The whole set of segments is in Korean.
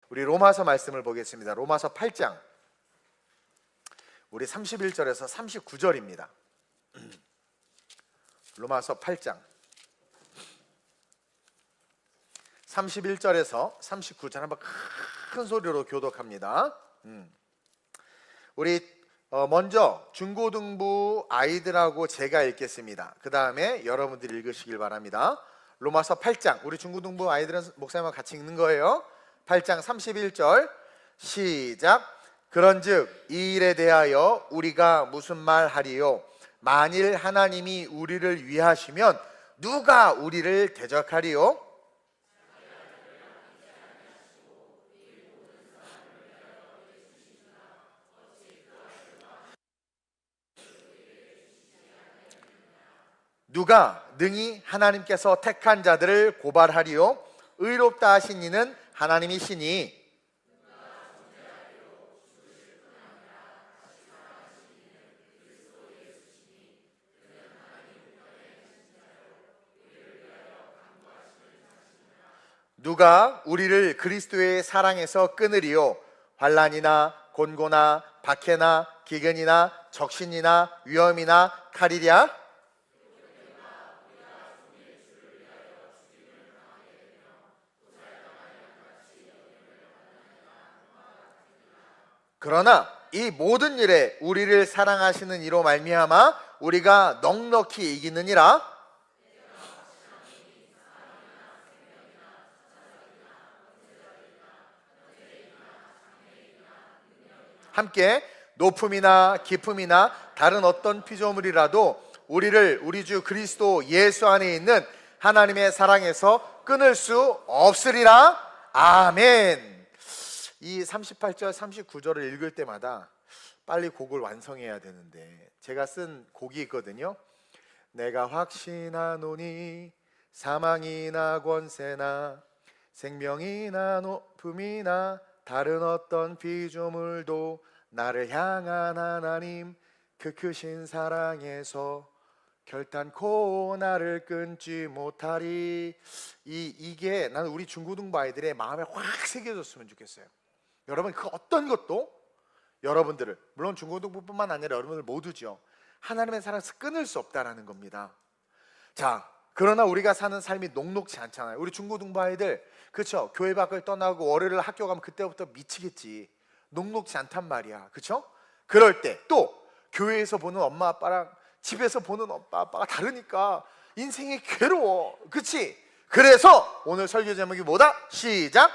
우리 로마서 말씀을 보겠습니다. 로마서 8장 우리 31절에서 39절입니다. 로마서 8장 31절에서 39절 한번 큰 소리로 교독합니다. 우리 먼저 중고등부 아이들하고 제가 읽겠습니다. 그 다음에 여러분들이 읽으시길 바랍니다. 로마서 8장 우리 중고등부 아이들은 목사님과 같이 읽는 거예요. 8장 31절 시작. 그런즉 이 일에 대하여 우리가 무슨 말 하리요? 만일 하나님이 우리를 위하시면 누가 우리를 대적하리요? 누가 능히 하나님께서 택한 자들을 고발하리요? 의롭다 하신 이는 하나님이시니 누가 우리를 그리스도의 사랑에서 끊으리요? 환난이나 곤고나 박해나 기근이나 적신이나 위험이나 칼이랴? 그러나 이 모든 일에 우리를 사랑하시는 이로 말미암아 우리가 넉넉히 이기느니라. 함께 높음이나 깊음이나 다른 어떤 피조물이라도 우리를 우리 주 그리스도 예수 안에 있는 하나님의 사랑에서 끊을 수 없으리라. 아멘. 이 38절 39절을 읽을 때마다 빨리 곡을 완성해야 되는데 제가 쓴 곡이 있거든요. 내가 확신하노니 사망이나 권세나 생명이나 높음이나 다른 어떤 피조물도 나를 향한 하나님 그 크신 사랑에서 결단코 나를 끊지 못하리. 이게 나는 우리 중고등부 아이들의 마음에 확 새겨졌으면 좋겠어요. 여러분 그 어떤 것도 여러분들을 물론 중고등부뿐만 아니라 여러분들 모두죠. 하나님의 사랑에서 끊을 수 없다라는 겁니다. 자, 그러나 우리가 사는 삶이 녹록지 않잖아요. 우리 중고등부 아이들 그렇죠? 교회 밖을 떠나고 월요일 학교 가면 그때부터 미치겠지. 녹록지 않단 말이야. 그렇죠? 그럴 때 또 교회에서 보는 엄마 아빠랑 집에서 보는 엄마 아빠가 다르니까 인생이 괴로워. 그렇지? 그래서 오늘 설교 제목이 뭐다? 시작.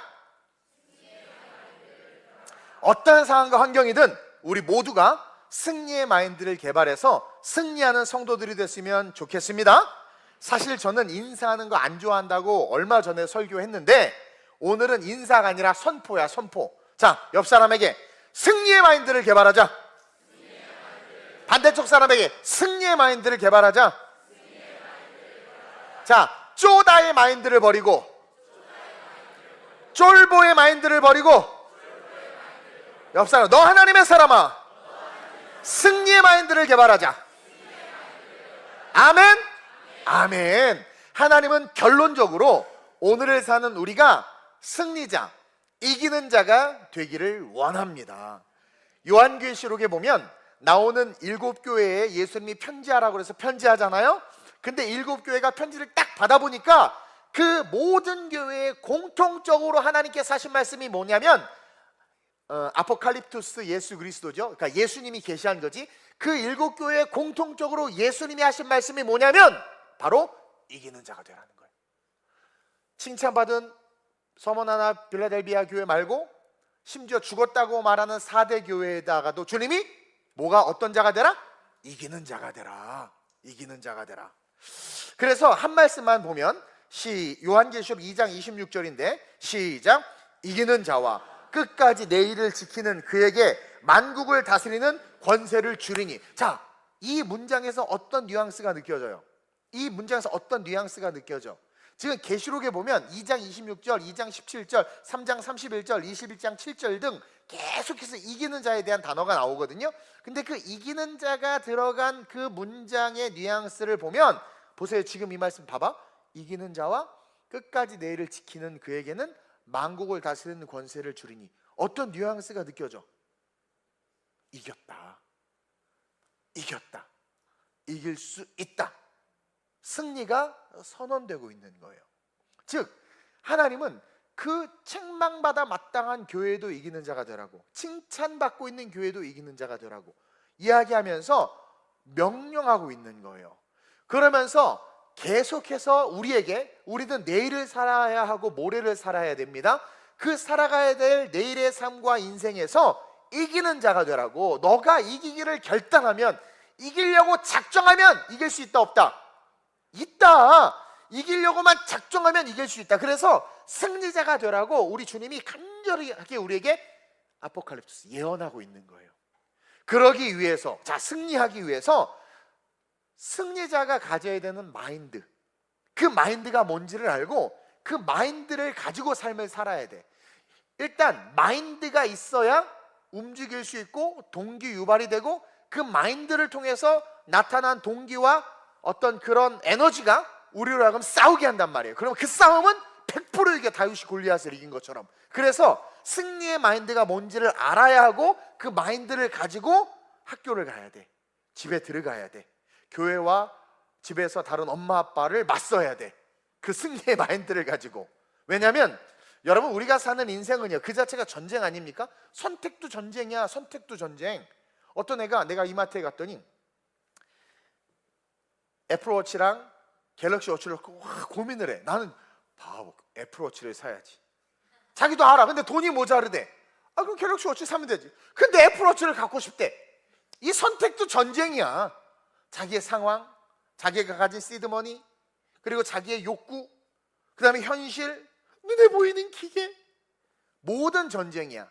어떠한 상황과 환경이든 우리 모두가 승리의 마인드를 개발해서 승리하는 성도들이 됐으면 좋겠습니다. 사실 저는 인사하는 거 안 좋아한다고 얼마 전에 설교했는데 오늘은 인사가 아니라 선포야, 선포. 자, 옆 사람에게 승리의 마인드를 개발하자. 반대쪽 사람에게 승리의 마인드를 개발하자. 자, 쪼다의 마인드를 버리고 쫄보의 마인드를 버리고 옆 사람, 너 하나님의 사람아, 승리의 마인드를 개발하자. 아멘? 아멘. 하나님은 결론적으로 오늘을 사는 우리가 승리자, 이기는 자가 되기를 원합니다. 요한계시록에 보면 나오는 7교회에 예수님이 편지하라고 해서 편지하잖아요. 근데 7교회가 편지를 딱 받아보니까 그 모든 교회에 공통적으로 하나님께서 하신 말씀이 뭐냐면 아포칼립투스 예수 그리스도죠. 그러니까 예수님이 계시한 거지. 그 7교회에 공통적으로 예수님이 하신 말씀이 뭐냐면 바로 이기는 자가 되라는 거예요. 칭찬받은 서머나나 빌라델비아 교회 말고 심지어 죽었다고 말하는 4대 교회에다가도 주님이 뭐가 어떤 자가 되라? 이기는 자가 되라. 이기는 자가 되라. 그래서 한 말씀만 보면 요한계시록 2장 26절인데 시작. 이기는 자와 끝까지 내 일을 지키는 그에게 만국을 다스리는 권세를 주리니. 자, 이 문장에서 어떤 뉘앙스가 느껴져요? 이 문장에서 어떤 뉘앙스가 느껴져? 지금 계시록에 보면 2장 26절, 2장 17절, 3장 31절, 21장 7절 등 계속해서 이기는 자에 대한 단어가 나오거든요. 근데 그 이기는 자가 들어간 그 문장의 뉘앙스를 보면 보세요. 지금 이 말씀 봐봐. 이기는 자와 끝까지 내 일을 지키는 그에게는 만국을 다스리는 권세를 주리니. 어떤 뉘앙스가 느껴져? 이겼다. 이겼다. 이길 수 있다. 승리가 선언되고 있는 거예요. 즉 하나님은 그 책망받아 마땅한 교회도 이기는 자가 되라고, 칭찬받고 있는 교회도 이기는 자가 되라고 이야기하면서 명령하고 있는 거예요. 그러면서 계속해서 우리에게, 우리는 내일을 살아야 하고 모레를 살아야 됩니다. 그 살아가야 될 내일의 삶과 인생에서 이기는 자가 되라고. 너가 이기기를 결단하면, 이기려고 작정하면 이길 수 있다 없다? 있다. 이기려고만 작정하면 이길 수 있다. 그래서 승리자가 되라고 우리 주님이 간절하게 우리에게 아포칼립스 예언하고 있는 거예요. 그러기 위해서, 자, 승리하기 위해서 승리자가 가져야 되는 마인드, 그 마인드가 뭔지를 알고 그 마인드를 가지고 삶을 살아야 돼. 일단 마인드가 있어야 움직일 수 있고 동기 유발이 되고, 그 마인드를 통해서 나타난 동기와 어떤 그런 에너지가 우리로 하여금 싸우게 한단 말이에요. 그러면 그 싸움은 100% 이겨 다윗이 골리앗을 이긴 것처럼. 그래서 승리의 마인드가 뭔지를 알아야 하고 그 마인드를 가지고 학교를 가야 돼. 집에 들어가야 돼. 교회와 집에서 다른 엄마 아빠를 맞서야 돼. 그 승리의 마인드를 가지고. 왜냐하면 여러분, 우리가 사는 인생은요, 그 자체가 전쟁 아닙니까? 선택도 전쟁이야. 선택도 전쟁. 어떤 애가, 내가 이마트에 갔더니 애플워치랑 갤럭시 워치를 고민을 해. 나는 바보, 애플워치를 사야지. 자기도 알아. 근데 돈이 모자르대. 아, 그럼 갤럭시 워치 사면 되지. 근데 애플워치를 갖고 싶대. 이 선택도 전쟁이야. 자기의 상황, 자기가 가진 시드머니, 그리고 자기의 욕구, 그 다음에 현실, 눈에 보이는 기계, 모든 전쟁이야.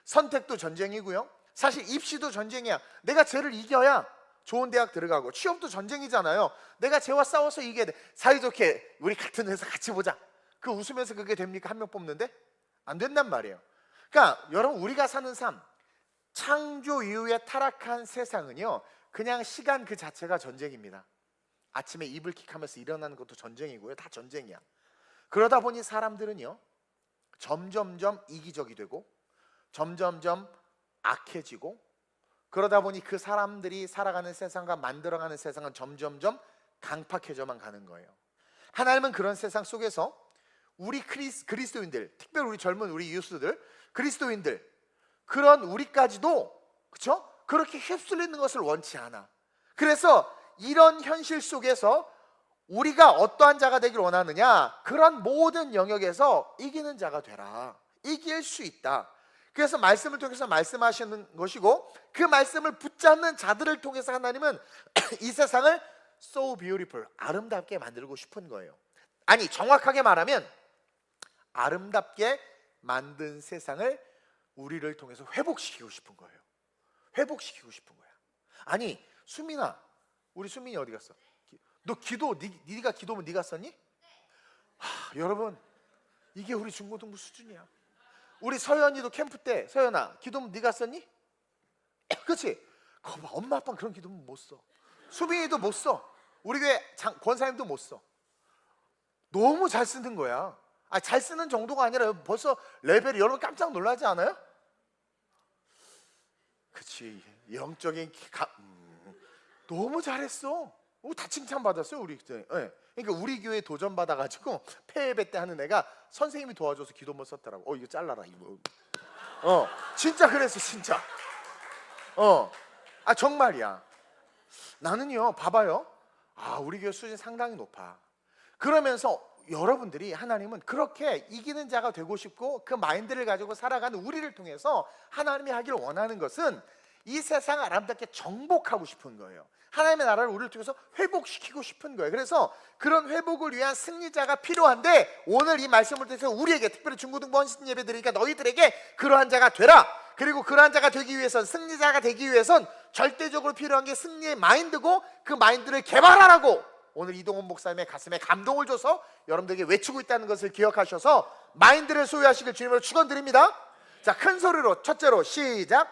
선택도 전쟁이고요. 사실 입시도 전쟁이야. 내가 쟤를 이겨야 좋은 대학 들어가고, 취업도 전쟁이잖아요. 내가 쟤와 싸워서 이겨야 돼. 사이좋게 우리 같은 회사 같이 보자. 그 웃으면서 그게 됩니까? 한 명 뽑는데? 안 된단 말이에요. 그러니까 여러분, 우리가 사는 삶, 창조 이후에 타락한 세상은요, 그냥 시간 그 자체가 전쟁입니다. 아침에 이불 킥하면서 일어나는 것도 전쟁이고요. 다 전쟁이야. 그러다 보니 사람들은요, 점점점 이기적이 되고 점점점 악해지고, 그러다 보니 그 사람들이 살아가는 세상과 만들어가는 세상은 점점점 강팍해져만 가는 거예요. 하나님은 그런 세상 속에서 우리 그리스도인들, 특별히 우리 젊은 우리 유스들, 그리스도인들, 그런 우리까지도, 그렇죠? 그렇게 휩쓸리는 것을 원치 않아. 그래서 이런 현실 속에서 우리가 어떠한 자가 되길 원하느냐? 그런 모든 영역에서 이기는 자가 되라. 이길 수 있다. 그래서 말씀을 통해서 말씀하시는 것이고, 그 말씀을 붙잡는 자들을 통해서 하나님은 이 세상을 so beautiful, 아름답게 만들고 싶은 거예요. 아니, 정확하게 말하면 아름답게 만든 세상을 우리를 통해서 회복시키고 싶은 거예요. 회복시키고 싶은 거야. 아니, 수민아, 우리 수민이 어디 갔어? 너 기도, 네가 기도면 네가 썼니? 여러분, 이게 우리 중고등부 수준이야. 우리 서연이도 캠프 때, 서연아, 기도문 네가 썼니? 그렇지? 거봐, 엄마 아빠는 그런 기도문 못 써. 수빈이도 못 써. 우리 교회 권사님도 못 써. 너무 잘 쓰는 거야. 잘 쓰는 정도가 아니라 벌써 레벨이, 여러분 깜짝 놀라지 않아요? 그렇지, 영적인 너무 잘했어. 다 칭찬받았어요, 우리 그때. 네. 그러니까 우리 교회 도전 받아가지고 폐예배 때 하는 애가 선생님이 도와줘서 기도문 썼더라고. 이거 잘라라 이거. 진짜 그랬어, 진짜. 정말이야. 나는요, 봐봐요. 우리 교회 수준 상당히 높아. 그러면서 여러분들이, 하나님은 그렇게 이기는 자가 되고 싶고 그 마인드를 가지고 살아가는 우리를 통해서 하나님이 하기를 원하는 것은 이 세상을 아름답게 정복하고 싶은 거예요. 하나님의 나라를 우리를 통해서 회복시키고 싶은 거예요. 그래서 그런 회복을 위한 승리자가 필요한데, 오늘 이 말씀을 통해서 우리에게, 특별히 중고등부 헌신 예배 드리니까 너희들에게 그러한 자가 되라. 그리고 그러한 자가 되기 위해선, 승리자가 되기 위해선 절대적으로 필요한 게 승리의 마인드고, 그 마인드를 개발하라고 오늘 이동훈 목사님의 가슴에 감동을 줘서 여러분들에게 외치고 있다는 것을 기억하셔서 마인드를 소유하시길 주님으로 축원드립니다. 자, 큰 소리로 첫째로 시작.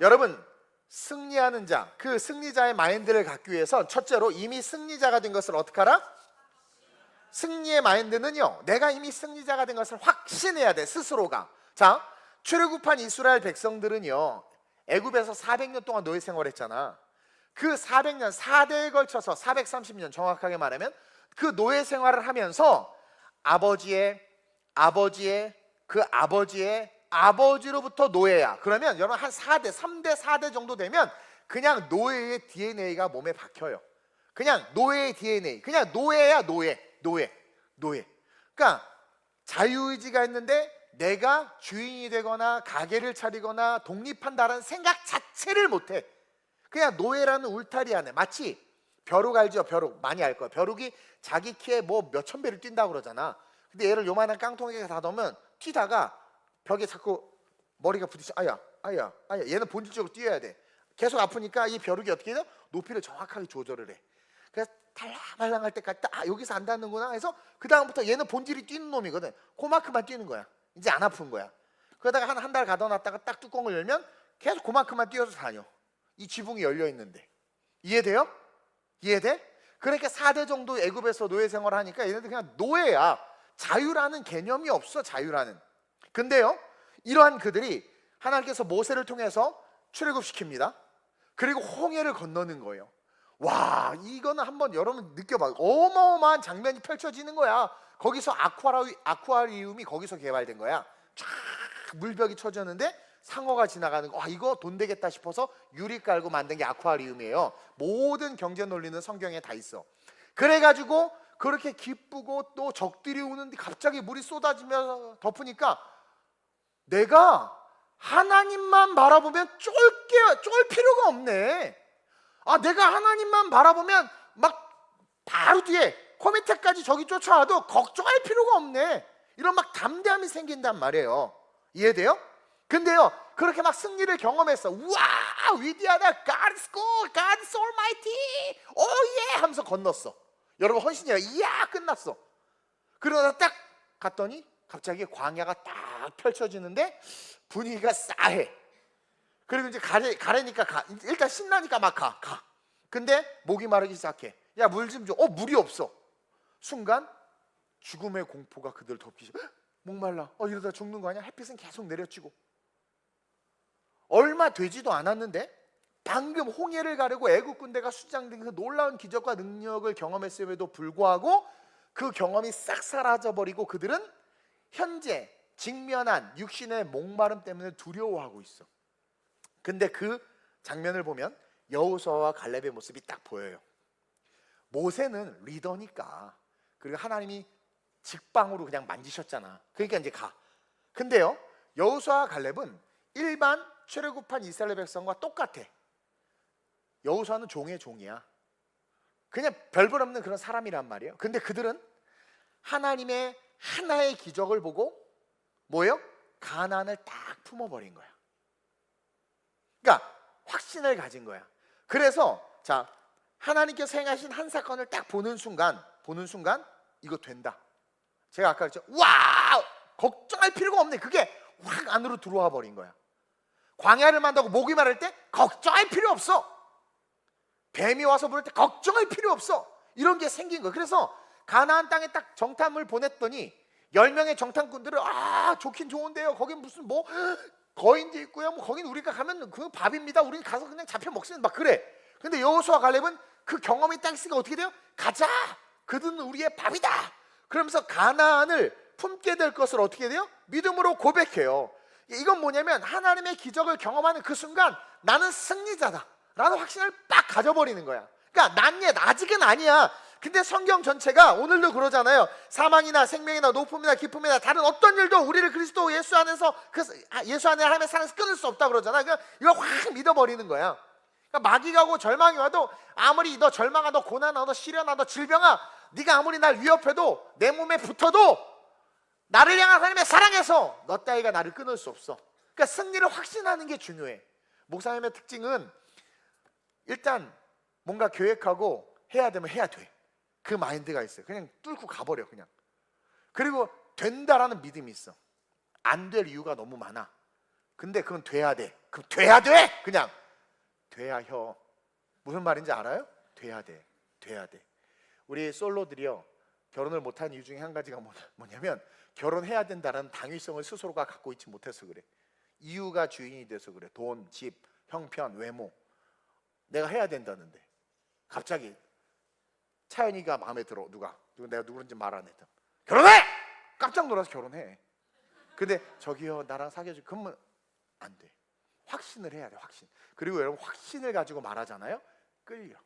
여러분, 승리하는 자, 그 승리자의 마인드를 갖기 위해서 첫째로 이미 승리자가 된 것을 어떻게 하라? 승리의 마인드는요, 내가 이미 승리자가 된 것을 확신해야 돼, 스스로가. 자, 출애굽한 이스라엘 백성들은요, 애굽에서 400년 동안 노예 생활했잖아. 그 400년, 4대에 걸쳐서 430년 정확하게 말하면 그 노예 생활을 하면서 아버지의 그 아버지의 아버지로부터 노예야. 그러면 여러분 한 4대, 3대, 4대 정도 되면 그냥 노예의 DNA가 몸에 박혀요. 그냥 노예의 DNA, 그냥 노예야, 노예. 그러니까 자유의지가 있는데 내가 주인이 되거나 가게를 차리거나 독립한다는 생각 자체를 못해. 그냥 노예라는 울타리 안에. 마치 벼룩 알죠? 벼룩 많이 알 거야. 벼룩이 자기 키에 뭐 몇천 배를 뛴다고 그러잖아. 근데 얘를 요만한 깡통에게 다 넣으면 튀다가 벽에 자꾸 머리가 부딪혀. 아야 얘는 본질적으로 뛰어야 돼. 계속 아프니까 이 벼룩이 어떻게 해요? 높이를 정확하게 조절을 해. 그래서 달랑달랑할 때까지 여기서 안 닿는구나 해서 그 다음부터 얘는 본질이 뛰는 놈이거든. 그만큼만 뛰는 거야. 이제 안 아픈 거야. 그러다가 한 달 가둬놨다가 딱 뚜껑을 열면 계속 그만큼만 뛰어서 다녀. 이 지붕이 열려 있는데. 이해돼요? 이해돼? 그러니까 4대 정도 애굽에서 노예 생활을 하니까 얘네들 그냥 노예야. 자유라는 개념이 없어. 자유라는. 근데요, 이러한 그들이 하나님께서 모세를 통해서 출애굽시킵니다. 그리고 홍해를 건너는 거예요. 와, 이거는 한번 여러분 느껴봐. 어마어마한 장면이 펼쳐지는 거야. 거기서 아쿠아리움이 거기서 개발된 거야. 쫙 물벽이 쳐졌는데 상어가 지나가는 거. 이거 돈 되겠다 싶어서 유리 깔고 만든 게 아쿠아리움이에요. 모든 경제 논리는 성경에 다 있어. 그래가지고 그렇게 기쁘고 또 적들이 오는데 갑자기 물이 쏟아지면서 덮으니까 내가 하나님만 바라보면 쫄 필요가 없네. 내가 하나님만 바라보면 막 바로 뒤에 코 밑에까지 적이 쫓아와도 걱정할 필요가 없네. 이런 막 담대함이 생긴단 말이에요. 이해돼요? 근데요, 그렇게 막 승리를 경험했어. 우와, 위대하다. God is good. God is almighty. 예 하면서 건넜어. 여러분 헌신이야. 이야, 끝났어. 그러다 딱 갔더니 갑자기 광야가 딱 펼쳐지는데 분위기가 싸해. 그리고 이제 가래니까 가. 일단 신나니까 막 가. 근데 목이 마르기 시작해. 야, 물 좀 줘. 물이 없어. 순간 죽음의 공포가 그들 덮이죠. 목말라. 이러다 죽는 거 아니야? 햇빛은 계속 내려치고. 얼마 되지도 않았는데 방금 홍해를 가르고 애국 군대가 수장된 그 놀라운 기적과 능력을 경험했음에도 불구하고 그 경험이 싹 사라져버리고 그들은 현재 직면한 육신의 목마름 때문에 두려워하고 있어. 근데 그 장면을 보면 여호수아와 갈렙의 모습이 딱 보여요. 모세는 리더니까, 그리고 하나님이 직방으로 그냥 만지셨잖아. 그러니까 이제 가. 근데요, 여호수아와 갈렙은 일반 출애굽한 이스라엘 백성과 똑같아. 여호수아는 종의 종이야. 그냥 별볼 없는 그런 사람이란 말이에요. 근데 그들은 하나님의 하나의 기적을 보고 뭐예요? 가나안을 딱 품어버린 거야. 그러니까 확신을 가진 거야. 그래서 자, 하나님께서 행하신 한 사건을 딱 보는 순간 이거 된다. 제가 아까 그랬죠. 와, 걱정할 필요가 없네. 그게 확 안으로 들어와 버린 거야. 광야를 만다고 목이 마를 때 걱정할 필요 없어. 뱀이 와서 부를 때 걱정할 필요 없어. 이런 게 생긴 거야. 그래서 가나안 땅에 딱 정탐을 보냈더니 10명의 정탐꾼들을 좋긴 좋은데요. 거긴 무슨 뭐 거인도 있고요. 뭐 거긴 우리가 가면 그 밥입니다. 우리는 가서 그냥 잡혀 먹습니다. 막 그래. 근데 여호수아 갈렙은 그 경험이 딱 있으니까 어떻게 돼요? 가자. 그들은 우리의 밥이다. 그러면서 가나안을 품게 될 것을 어떻게 돼요? 믿음으로 고백해요. 이건 뭐냐면 하나님의 기적을 경험하는 그 순간 나는 승리자다 라는 확신을 딱 가져버리는 거야. 그러니까 난 아직은 아니야. 근데 성경 전체가 오늘도 그러잖아요. 사망이나 생명이나 높음이나 기쁨이나 다른 어떤 일도 우리를 그리스도 예수 안에서 예수 안에 하나님의 사랑에서 끊을 수 없다 그러잖아. 그러니까 이걸 확 믿어버리는 거야. 그러니까 마귀가 오고 절망이 와도 아무리 너 절망아, 너 고난아, 너 시련아, 너 질병아, 네가 아무리 날 위협해도 내 몸에 붙어도 나를 향한 하나님의 사랑에서 너 따위가 나를 끊을 수 없어. 그러니까 승리를 확신하는 게 중요해. 목사님의 특징은 일단 뭔가 계획하고 해야 되면 해야 돼. 그 마인드가 있어요. 그냥 뚫고 가버려 그냥. 그리고 된다라는 믿음이 있어. 안 될 이유가 너무 많아. 근데 그건 돼야 돼. 그럼 돼야 돼. 그냥 돼야 혀. 무슨 말인지 알아요? 돼야 돼. 우리 솔로들이요, 결혼을 못한 이유 중에 한 가지가 뭐냐면 결혼해야 된다는 당위성을 스스로가 갖고 있지 못해서 그래. 이유가 주인이 돼서 그래. 돈, 집, 형편, 외모. 내가 해야 된다는데 갑자기 차연이가 마음에 들어. 내가 누구인지 말 안 했다. 결혼해! 깜짝 놀라서 결혼해. 근데 저기요 나랑 사귀어줘. 그러면 안 돼. 확신을 해야 돼. 확신. 그리고 여러분 확신을 가지고 말하잖아요. 끌려.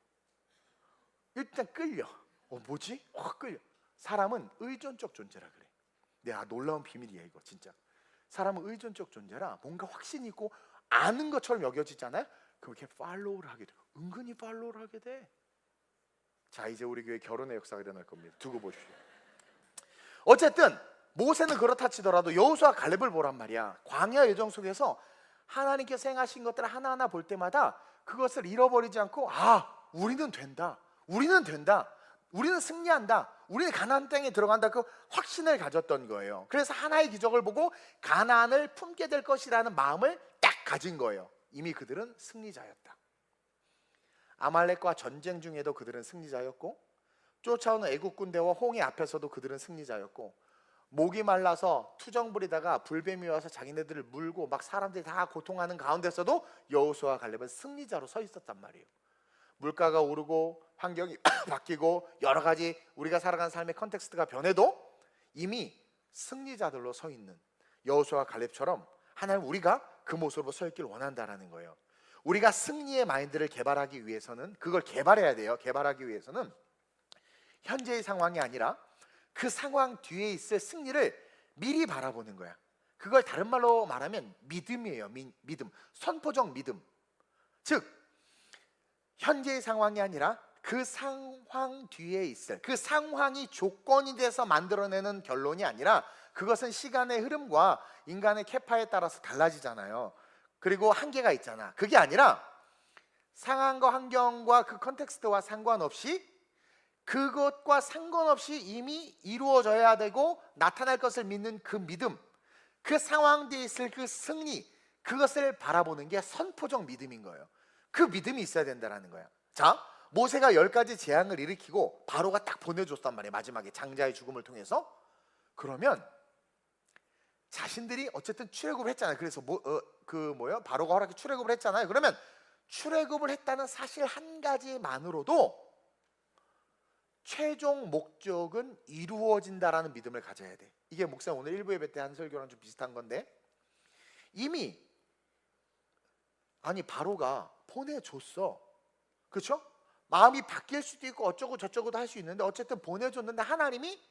일단 끌려. 뭐지? 확 끌려. 사람은 의존적 존재라 그래. 내가 놀라운 비밀이야 이거 진짜. 사람은 의존적 존재라 뭔가 확신이 있고 아는 것처럼 여겨지잖아요. 그렇게 팔로우를 하게 돼. 은근히 팔로우를 하게 돼. 자, 이제 우리 교회 결혼의 역사가 일어날 겁니다. 두고 보십시오. 어쨌든 모세는 그렇다 치더라도 여호수아 갈렙을 보란 말이야. 광야 여정 속에서 하나님께서 행하신 것들을 하나하나 볼 때마다 그것을 잃어버리지 않고 우리는 된다. 우리는 된다. 우리는 승리한다. 우리는 가나안 땅에 들어간다. 그 확신을 가졌던 거예요. 그래서 하나의 기적을 보고 가나안을 품게 될 것이라는 마음을 딱 가진 거예요. 이미 그들은 승리자였다. 아말렉과 전쟁 중에도 그들은 승리자였고, 쫓아오는 애국 군대와 홍해 앞에서도 그들은 승리자였고, 목이 말라서 투정 부리다가 불뱀이 와서 자기네들을 물고 막 사람들이 다 고통하는 가운데서도 여호수아와 갈렙은 승리자로 서 있었단 말이에요. 물가가 오르고 환경이 바뀌고 여러 가지 우리가 살아가는 삶의 컨텍스트가 변해도 이미 승리자들로 서 있는 여호수아와 갈렙처럼 하나님 우리가 그 모습으로 서 있길 원한다라는 거예요. 우리가 승리의 마인드를 개발하기 위해서는 그걸 개발해야 돼요. 개발하기 위해서는 현재의 상황이 아니라 그 상황 뒤에 있을 승리를 미리 바라보는 거야. 그걸 다른 말로 말하면 믿음이에요. 믿음, 선포적 믿음. 즉 현재의 상황이 아니라 그 상황 뒤에 있을, 그 상황이 조건이 돼서 만들어내는 결론이 아니라 그것은 시간의 흐름과 인간의 캐파에 따라서 달라지잖아요. 그리고 한계가 있잖아. 그게 아니라 상황과 환경과 그 컨텍스트와 상관없이 그것과 상관없이 이미 이루어져야 되고 나타날 것을 믿는 그 믿음, 그 상황 뒤에 있을 그 승리, 그것을 바라보는 게 선포적 믿음인 거예요. 그 믿음이 있어야 된다는 거야. 자, 모세가 10가지 재앙을 일으키고 바로가 딱 보내줬단 말이에요. 마지막에 장자의 죽음을 통해서. 그러면 자신들이 어쨌든 출애굽을 했잖아요. 그래서 바로가 허락해 출애굽을 했잖아요. 그러면 출애굽을 했다는 사실 한 가지만으로도 최종 목적은 이루어진다라는 믿음을 가져야 돼. 이게 목사님 오늘 1부 예배 때 한 설교랑 좀 비슷한 건데, 이미 바로가 보내줬어. 그렇죠? 마음이 바뀔 수도 있고 어쩌고 저쩌고도 할 수 있는데 어쨌든 보내줬는데 하나님이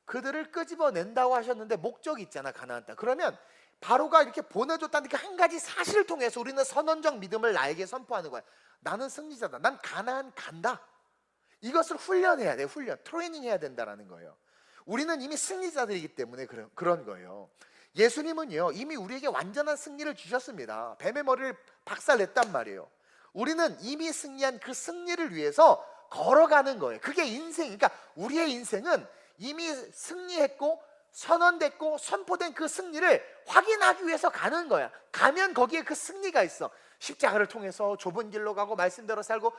그들을 끄집어낸다고 하셨는데 목적이 있잖아, 가나안 땅. 그러면 바로가 이렇게 보내줬다는 그 한 가지 사실을 통해서 우리는 선언적 믿음을 나에게 선포하는 거야. 나는 승리자다. 난 가나안 간다. 이것을 훈련해야 돼. 트레이닝 해야 된다라는 거예요. 우리는 이미 승리자들이기 때문에 그런 거예요. 예수님은요 이미 우리에게 완전한 승리를 주셨습니다. 뱀의 머리를 박살냈단 말이에요. 우리는 이미 승리한 그 승리를 위해서 걸어가는 거예요. 그게 인생. 그러니까 우리의 인생은 이미 승리했고 선언됐고 선포된 그 승리를 확인하기 위해서 가는 거야. 가면 거기에 그 승리가 있어. 십자가를 통해서 좁은 길로 가고 말씀대로 살고,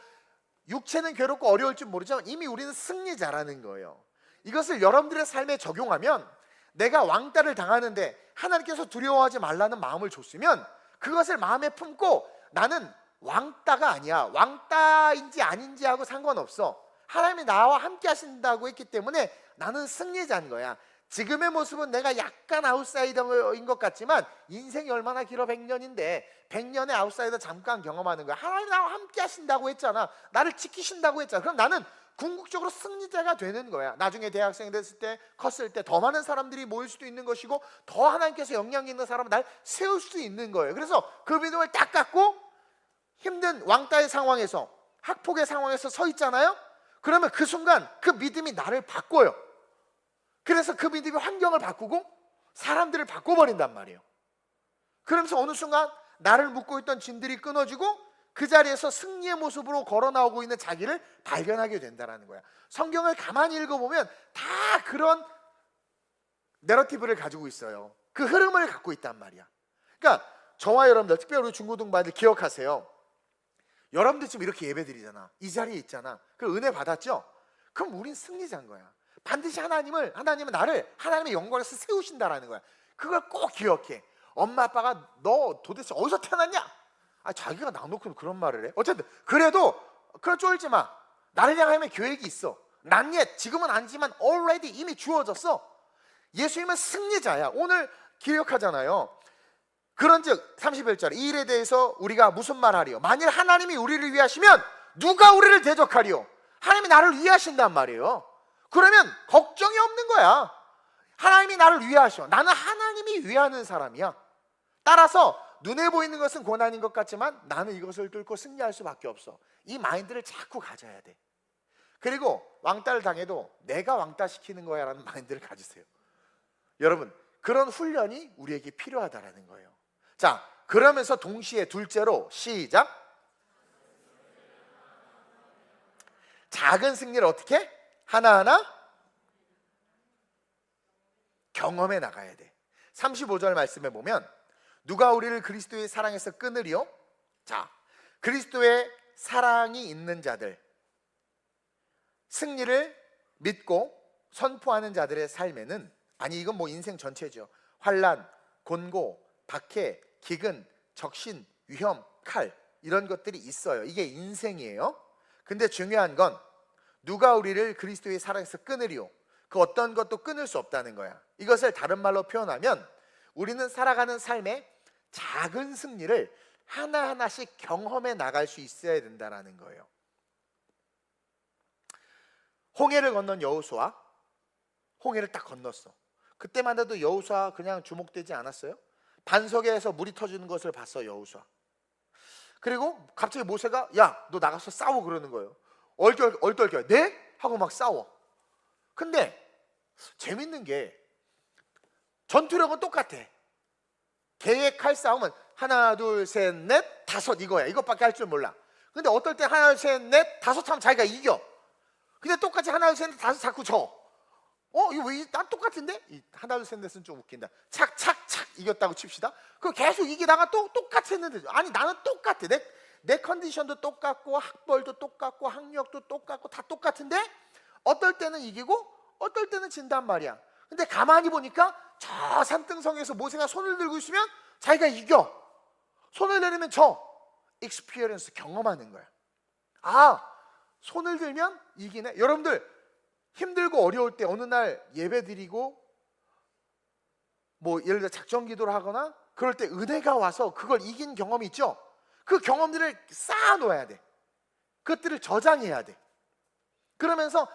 육체는 괴롭고 어려울지 모르지만 이미 우리는 승리자라는 거예요. 이것을 여러분들의 삶에 적용하면, 내가 왕따를 당하는데 하나님께서 두려워하지 말라는 마음을 줬으면 그것을 마음에 품고 나는 왕따가 아니야, 왕따인지 아닌지 하고 상관없어. 하나님이 나와 함께 하신다고 했기 때문에 나는 승리자인 거야. 지금의 모습은 내가 약간 아웃사이더인 것 같지만 인생이 얼마나 길어, 100년인데 100년의 아웃사이더 잠깐 경험하는 거야. 하나님 나와 함께 하신다고 했잖아. 나를 지키신다고 했잖아. 그럼 나는 궁극적으로 승리자가 되는 거야. 나중에 대학생이 됐을 때, 컸을 때 더 많은 사람들이 모일 수도 있는 것이고, 더 하나님께서 영향 있는 사람을 날 세울 수도 있는 거예요. 그래서 그 믿음을 딱 갖고 힘든 왕따의 상황에서, 학폭의 상황에서 서 있잖아요. 그러면 그 순간 그 믿음이 나를 바꿔요. 그래서 그 믿음이 환경을 바꾸고 사람들을 바꿔버린단 말이에요. 그러면서 어느 순간 나를 묶고 있던 진들이 끊어지고 그 자리에서 승리의 모습으로 걸어 나오고 있는 자기를 발견하게 된다는 거야. 성경을 가만히 읽어보면 다 그런 내러티브를 가지고 있어요. 그 흐름을 갖고 있단 말이야. 그러니까 저와 여러분들, 특별히 우리 중고등부들 기억하세요. 여러분들 지금 이렇게 예배 드리잖아. 이 자리에 있잖아. 그 은혜 받았죠? 그럼 우린 승리자인 거야. 반드시 하나님은 나를 하나님의 영광에서 세우신다라는 거야. 그걸 꼭 기억해. 엄마 아빠가 너 도대체 어디서 태어났냐? 자기가 놔놓고 그런 말을 해. 어쨌든 그래도 그걸 쫄지 마. 나를 향하여 계획이 있어. 난 옛, 지금은 아니지만 already 이미 주어졌어. 예수님은 승리자야. 오늘 기억하잖아요. 그런즉 31절 이 일에 대해서 우리가 무슨 말하리요? 만일 하나님이 우리를 위하시면 누가 우리를 대적하리요? 하나님이 나를 위하신단 말이에요. 그러면 걱정이 없는 거야. 하나님이 나를 위하셔. 나는 하나님이 위하는 사람이야. 따라서 눈에 보이는 것은 고난인 것 같지만 나는 이것을 뚫고 승리할 수밖에 없어. 이 마인드를 자꾸 가져야 돼. 그리고 왕따를 당해도 내가 왕따 시키는 거야 라는 마인드를 가지세요. 여러분, 그런 훈련이 우리에게 필요하다라는 거예요. 자, 그러면서 동시에 둘째로 시작. 작은 승리를 어떻게? 하나하나 경험해 나가야 돼. 35절 말씀에 보면 누가 우리를 그리스도의 사랑에서 끊으리요? 자, 그리스도의 사랑이 있는 자들, 승리를 믿고 선포하는 자들의 삶에는, 아니 이건 뭐 인생 전체죠, 환난, 곤고, 박해, 기근, 적신, 위험, 칼, 이런 것들이 있어요. 이게 인생이에요. 근데 중요한 건 누가 우리를 그리스도의 사랑에서 끊으리요? 그 어떤 것도 끊을 수 없다는 거야. 이것을 다른 말로 표현하면 우리는 살아가는 삶의 작은 승리를 하나하나씩 경험해 나갈 수 있어야 된다는 거예요. 홍해를 건넌 여호수아, 홍해를 딱 건넜어. 그때만 해도 여호수아 그냥 주목되지 않았어요? 반석에서 물이 터지는 것을 봤어 여호수아. 그리고 갑자기 모세가 야, 너 나가서 싸워 그러는 거예요. 얼떨결 네? 하고 막 싸워. 근데 재밌는 게 전투력은 똑같아. 계획할 싸움은 하나 둘 셋 넷 다섯 이거야. 이것밖에 할 줄 몰라. 근데 어떨 때 하나 둘 셋 넷 다섯 하면 자기가 이겨. 근데 똑같이 하나 둘 셋 넷 다섯 자꾸 져. 이거 왜 난 똑같은데? 하나 둘 셋 넷은 좀 웃긴다. 착착착 이겼다고 칩시다. 그 계속 이기다가 또 똑같이 했는데, 아니 나는 똑같아. 내 컨디션도 똑같고 학벌도 똑같고 학력도 똑같고 다 똑같은데 어떨 때는 이기고 어떨 때는 진단 말이야. 근데 가만히 보니까 저 산등성에서 모세가 손을 들고 있으면 자기가 이겨. 손을 내리면 져. 익스피리언스, 경험하는 거야. 손을 들면 이기네. 여러분들 힘들고 어려울 때 어느 날 예배 드리고 뭐 예를 들어 작전 기도를 하거나 그럴 때 은혜가 와서 그걸 이긴 경험이 있죠. 그 경험들을 쌓아 놓아야 돼. 그것들을 저장해야 돼. 그러면서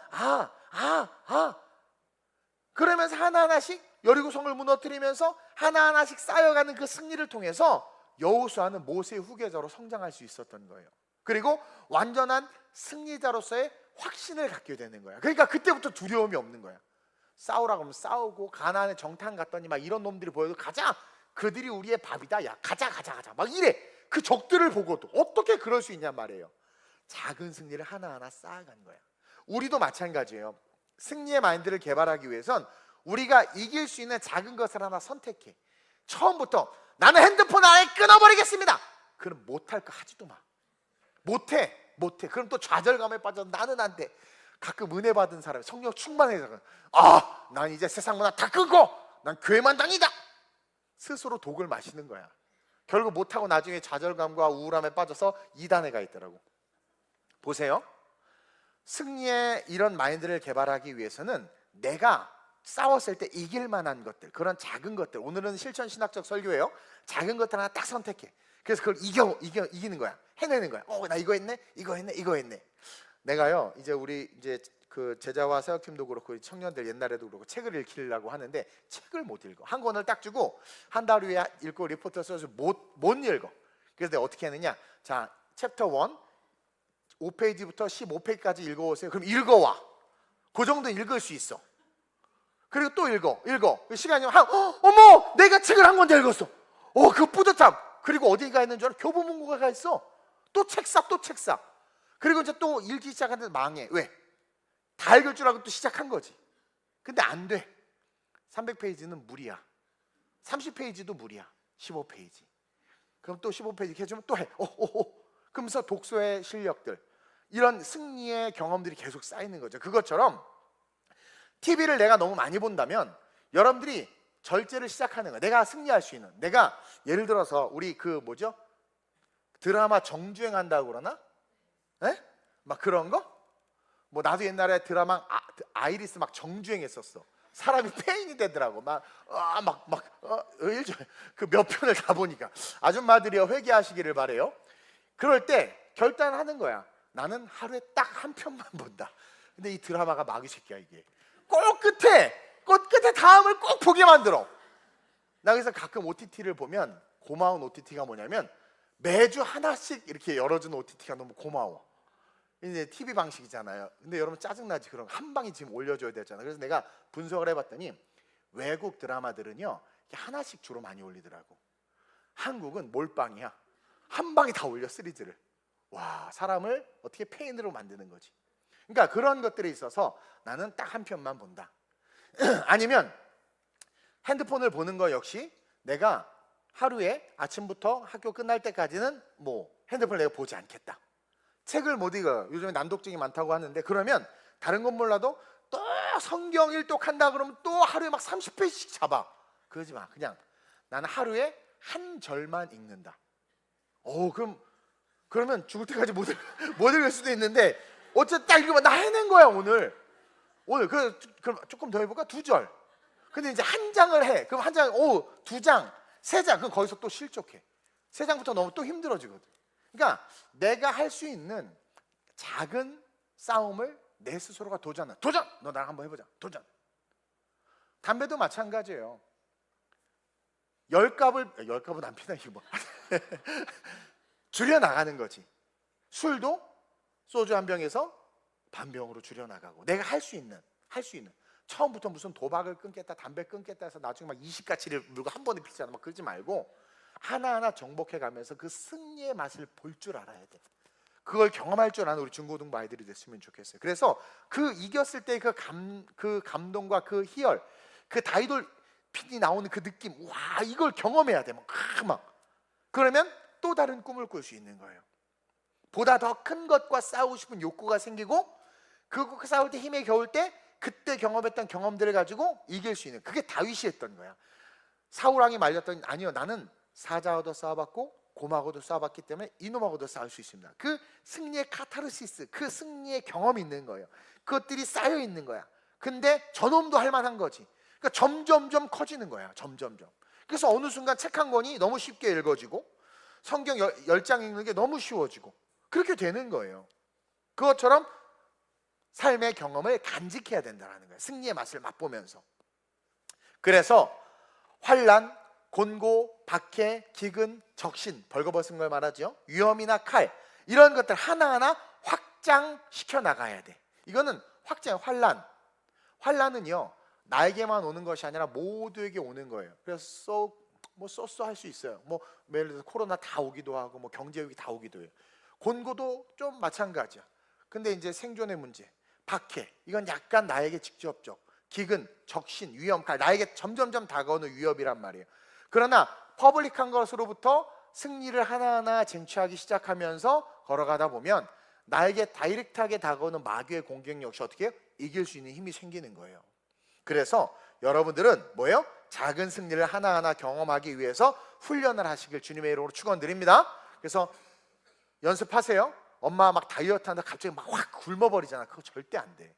그러면서 하나하나씩 여리고성을 무너뜨리면서 하나하나씩 쌓여가는 그 승리를 통해서 여호수아는 모세의 후계자로 성장할 수 있었던 거예요. 그리고 완전한 승리자로서의 확신을 갖게 되는 거야. 그러니까 그때부터 두려움이 없는 거야. 싸우라고 하면 싸우고, 가나안에 정탐 갔더니 막 이런 놈들이 보여도 가자, 그들이 우리의 밥이다, 야 가자 막 이래. 그 적들을 보고도 어떻게 그럴 수 있냔 말이에요. 작은 승리를 하나하나 쌓아간 거야. 우리도 마찬가지예요. 승리의 마인드를 개발하기 위해선 우리가 이길 수 있는 작은 것을 하나 선택해. 처음부터 나는 핸드폰 아예 끊어버리겠습니다. 그럼 못할 거 하지도 마. 못해. 그럼 또 좌절감에 빠져. 나는 안 돼. 가끔 은혜 받은 사람, 성령 충만해서 난 이제 세상 문화 다 끄고 난 교회만 다니다. 스스로 독을 마시는 거야. 결국 못하고 나중에 좌절감과 우울함에 빠져서 이단에 가 있더라고. 보세요. 승리의 이런 마인드를 개발하기 위해서는 내가 싸웠을 때 이길 만한 것들, 그런 작은 것들, 오늘은 실천 신학적 설교예요. 작은 것들 하나 딱 선택해. 그래서 그걸 이기는 거야. 해내는 거야. 나 이거 했네. 내가요, 이제 우리 이제 그 제자와 사역팀도 그렇고 청년들 옛날에도 그렇고 책을 읽히려고 하는데 책을 못 읽어. 한 권을 딱 주고 한 달 후에 읽고 리포트 써서 못 읽어. 그래서 내가 어떻게 했느냐? 자, 챕터 1 5페이지부터 15페이지까지 읽어오세요. 그럼 읽어와. 그 정도 읽을 수 있어. 그리고 또 읽어. 시간이 어머, 내가 책을 한 권 더 읽었어. 그 뿌듯함. 그리고 어디가 있는 줄 알아? 교보문고가 있어. 또 책 사. 그리고 이제 또 읽기 시작하는데 망해. 왜? 다 읽을 줄 알고 또 시작한 거지. 근데 안 돼. 300페이지는 무리야. 30페이지도 무리야. 15페이지. 그럼 또 15페이지 해주면 또 해. 그러면서 독서의 실력들, 이런 승리의 경험들이 계속 쌓이는 거죠. 그것처럼 TV를 내가 너무 많이 본다면 여러분들이 절제를 시작하는 거야. 내가 승리할 수 있는. 내가 예를 들어서 우리 그 뭐죠? 드라마 정주행한다고 그러나? 에? 막 그런 거? 뭐 나도 옛날에 드라마 아이리스 막 정주행했었어. 사람이 페인이 되더라고. 그 몇 편을 다 보니까. 아줌마들이요, 회개하시기를 바래요. 그럴 때 결단하는 거야. 나는 하루에 딱 한 편만 본다. 근데 이 드라마가 마귀 새끼야 이게. 꼭 끝에 다음을 꼭 보게 만들어. 나 그래서 가끔 OTT를 보면 고마운 OTT가 뭐냐면 매주 하나씩 이렇게 열어주는 OTT가 너무 고마워. 이제 TV 방식이잖아요. 근데 여러분 짜증나지? 그런 거 한 방에 지금 올려줘야 되잖아. 그래서 내가 분석을 해봤더니 외국 드라마들은요 하나씩 주로 많이 올리더라고. 한국은 몰빵이야. 한 방에 다 올려, 시리즈를. 와, 사람을 어떻게 페인으로 만드는 거지. 그러니까 그런 것들에 있어서 나는 딱 한 편만 본다. 아니면 핸드폰을 보는 거 역시 내가 하루에 아침부터 학교 끝날 때까지는 뭐 핸드폰을 내가 보지 않겠다. 책을 못 읽어요. 요즘에 난독증이 많다고 하는데, 그러면 다른 건 몰라도 또 성경 일독 한다 그러면 또 하루에 막 30페이지씩 잡아. 그러지 마. 그냥 나는 하루에 한 절만 읽는다. 그러면 죽을 때까지 못 읽을 수도 있는데 어쨌든 딱 읽으면 나 해낸 거야. 오늘 그럼 조금 더 해볼까? 2절. 근데 이제 한 장을 해. 그럼 한 장, 2장, 3장. 그럼 거기서 또 실족해. 3장부터 너무 또 힘들어지거든. 그러니까 내가 할 수 있는 작은 싸움을 내 스스로가 도전. 너 나랑 한번 해보자. 도전. 담배도 마찬가지예요. 10갑은 안 피나 이거 뭐. 줄여나가는 거지. 술도 소주 한 병에서 반 병으로 줄여나가고, 내가 할 수 있는 처음부터 무슨 도박을 끊겠다, 담배 끊겠다 해서 나중에 막 20가치를 물고 한 번에 피잖아. 막 그러지 말고 하나하나 정복해 가면서 그 승리의 맛을 볼 줄 알아야 돼. 그걸 경험할 줄 아는 우리 중고등부 아이들이 됐으면 좋겠어요. 그래서 그 이겼을 때 그 감동과 그 희열, 그 다이돌 핀이 나오는 그 느낌, 와, 이걸 경험해야 돼. 그러면 또 다른 꿈을 꿀 수 있는 거예요. 보다 더 큰 것과 싸우고 싶은 욕구가 생기고, 그 싸울 때 힘에 겨울 때 그때 경험했던 경험들을 가지고 이길 수 있는, 그게 다윗이 했던 거야. 사울왕이 말렸더니 아니요, 나는 사자하고도 싸워봤고 곰하고도 싸워봤기 때문에 이놈하고도 싸울 수 있습니다. 그 승리의 카타르시스, 그 승리의 경험이 있는 거예요. 그것들이 쌓여 있는 거야. 근데 저놈도 할 만한 거지. 그러니까 점점점 커지는 거야. 점점점. 그래서 어느 순간 책 한 권이 너무 쉽게 읽어지고 성경 10장 읽는 게 너무 쉬워지고 그렇게 되는 거예요. 그것처럼 삶의 경험을 간직해야 된다는 거예요. 승리의 맛을 맛보면서. 그래서 환난, 곤고, 박해, 기근, 적신, 벌거벗은 걸 말하죠. 위험이나 칼, 이런 것들 하나하나 확장시켜 나가야 돼. 이거는 환난은요 나에게만 오는 것이 아니라 모두에게 오는 거예요. 그래서 쏘쏘 할 수 있어요. 예를 들어서 코로나 다 오기도 하고 경제 위기 다 오기도 해요. 곤고도 좀 마찬가지야. 근데 이제 생존의 문제, 박해, 이건 약간 나에게 직접적, 기근, 적신, 위험, 칼, 나에게 점점점 다가오는 위협이란 말이에요. 그러나 퍼블릭한 것으로부터 승리를 하나하나 쟁취하기 시작하면서 걸어가다 보면 나에게 다이렉트하게 다가오는 마귀의 공격 역시 어떻게 해요? 이길 수 있는 힘이 생기는 거예요. 그래서 여러분들은 뭐예요? 작은 승리를 하나하나 경험하기 위해서 훈련을 하시길 주님의 이름으로 축원드립니다. 그래서 연습하세요. 엄마 막 다이어트 한다 갑자기 막 확 굶어버리잖아. 그거 절대 안 돼.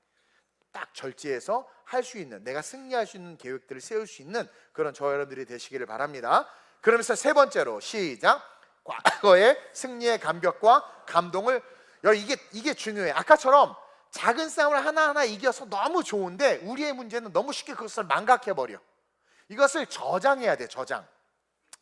딱 절제해서 할 수 있는, 내가 승리할 수 있는 계획들을 세울 수 있는 그런 저와 여러분들이 되시기를 바랍니다. 그러면서 세 번째로 시작. 과거의 승리의 감격과 감동을, 이게 중요해. 아까처럼 작은 싸움을 하나하나 이겨서 너무 좋은데 우리의 문제는 너무 쉽게 그것을 망각해버려. 이것을 저장해야 돼. 저장.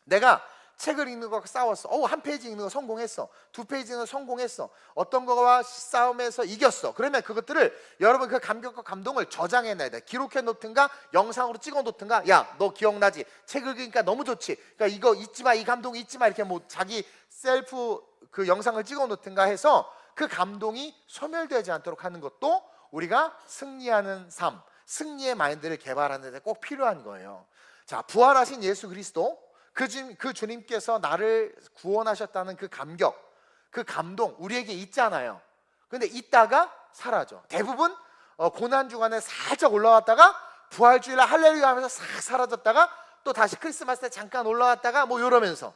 내가 책을 읽는 거와 싸웠어. 한 페이지 읽는 거 성공했어. 2페이지 읽는 거 성공했어. 어떤 거와 싸움에서 이겼어. 그러면 그것들을 여러분 그 감격과 감동을 저장해놔야 돼. 기록해 놓든가 영상으로 찍어 놓든가. 야, 너 기억나지? 책 읽으니까 너무 좋지. 그러니까 이거 잊지 마, 이 감동 잊지 마. 이렇게 자기 셀프 그 영상을 찍어 놓든가 해서 그 감동이 소멸되지 않도록 하는 것도 우리가 승리하는 삶, 승리의 마인드를 개발하는 데 꼭 필요한 거예요. 자, 부활하신 예수 그리스도, 그 주님께서 나를 구원하셨다는 그 감격, 그 감동 우리에게 있잖아요. 근데 있다가 사라져. 대부분 고난 주간에 살짝 올라왔다가 부활주일날 할렐루야 하면서 싹 사라졌다가 또 다시 크리스마스 때 잠깐 올라왔다가 뭐 이러면서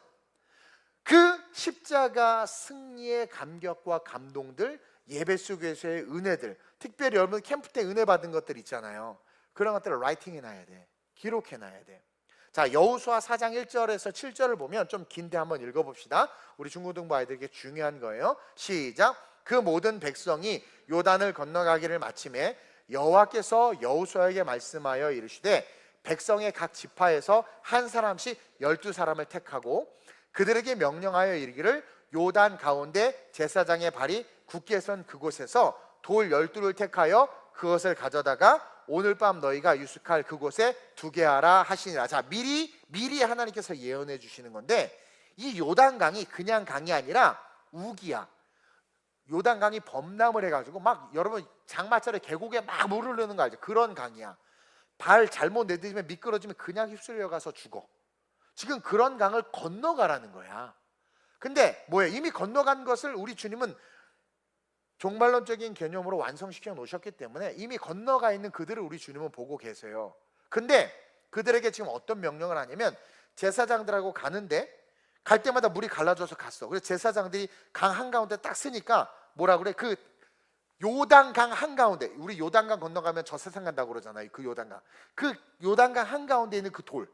그 십자가 승리의 감격과 감동들, 예배 속에서의 은혜들, 특별히 여러분 캠프 때 은혜 받은 것들 있잖아요. 그런 것들을 라이팅해놔야 돼. 기록해놔야 돼. 자, 여호수아 4장 1절에서 7절을 보면 좀 긴데 한번 읽어봅시다. 우리 중고등부 아이들에게 중요한 거예요. 시작. 그 모든 백성이 요단을 건너가기를 마침에 여호와께서 여호수아에게 말씀하여 이르시되 백성의 각 지파에서 한 사람씩 12사람을 택하고 그들에게 명령하여 이르기를 요단 가운데 제사장의 발이 굳게 선 그곳에서 돌 12를 택하여 그것을 가져다가 오늘 밤 너희가 유숙할 그곳에 두게 하라 하시니라. 자, 미리 하나님께서 예언해 주시는 건데 이 요단강이 그냥 강이 아니라 우기야. 요단강이 범람을 해가지고 막 여러분 장마철에 계곡에 막 물을 넣는 거 알죠? 그런 강이야. 발 잘못 내딛으면 미끄러지면 그냥 휩쓸려 가서 죽어. 지금 그런 강을 건너가라는 거야. 근데 뭐야? 이미 건너간 것을 우리 주님은 종말론적인 개념으로 완성시켜 놓으셨기 때문에 이미 건너가 있는 그들을 우리 주님은 보고 계세요. 근데 그들에게 지금 어떤 명령을 하냐면 제사장들하고 가는데 갈 때마다 물이 갈라져서 갔어. 그래서 제사장들이 강 한가운데 딱 서니까 뭐라 그래? 그 요단강 한가운데, 우리 요단강 건너가면 저 세상 간다고 그러잖아요. 그 요단강. 그 요단강 한가운데 있는 그 돌,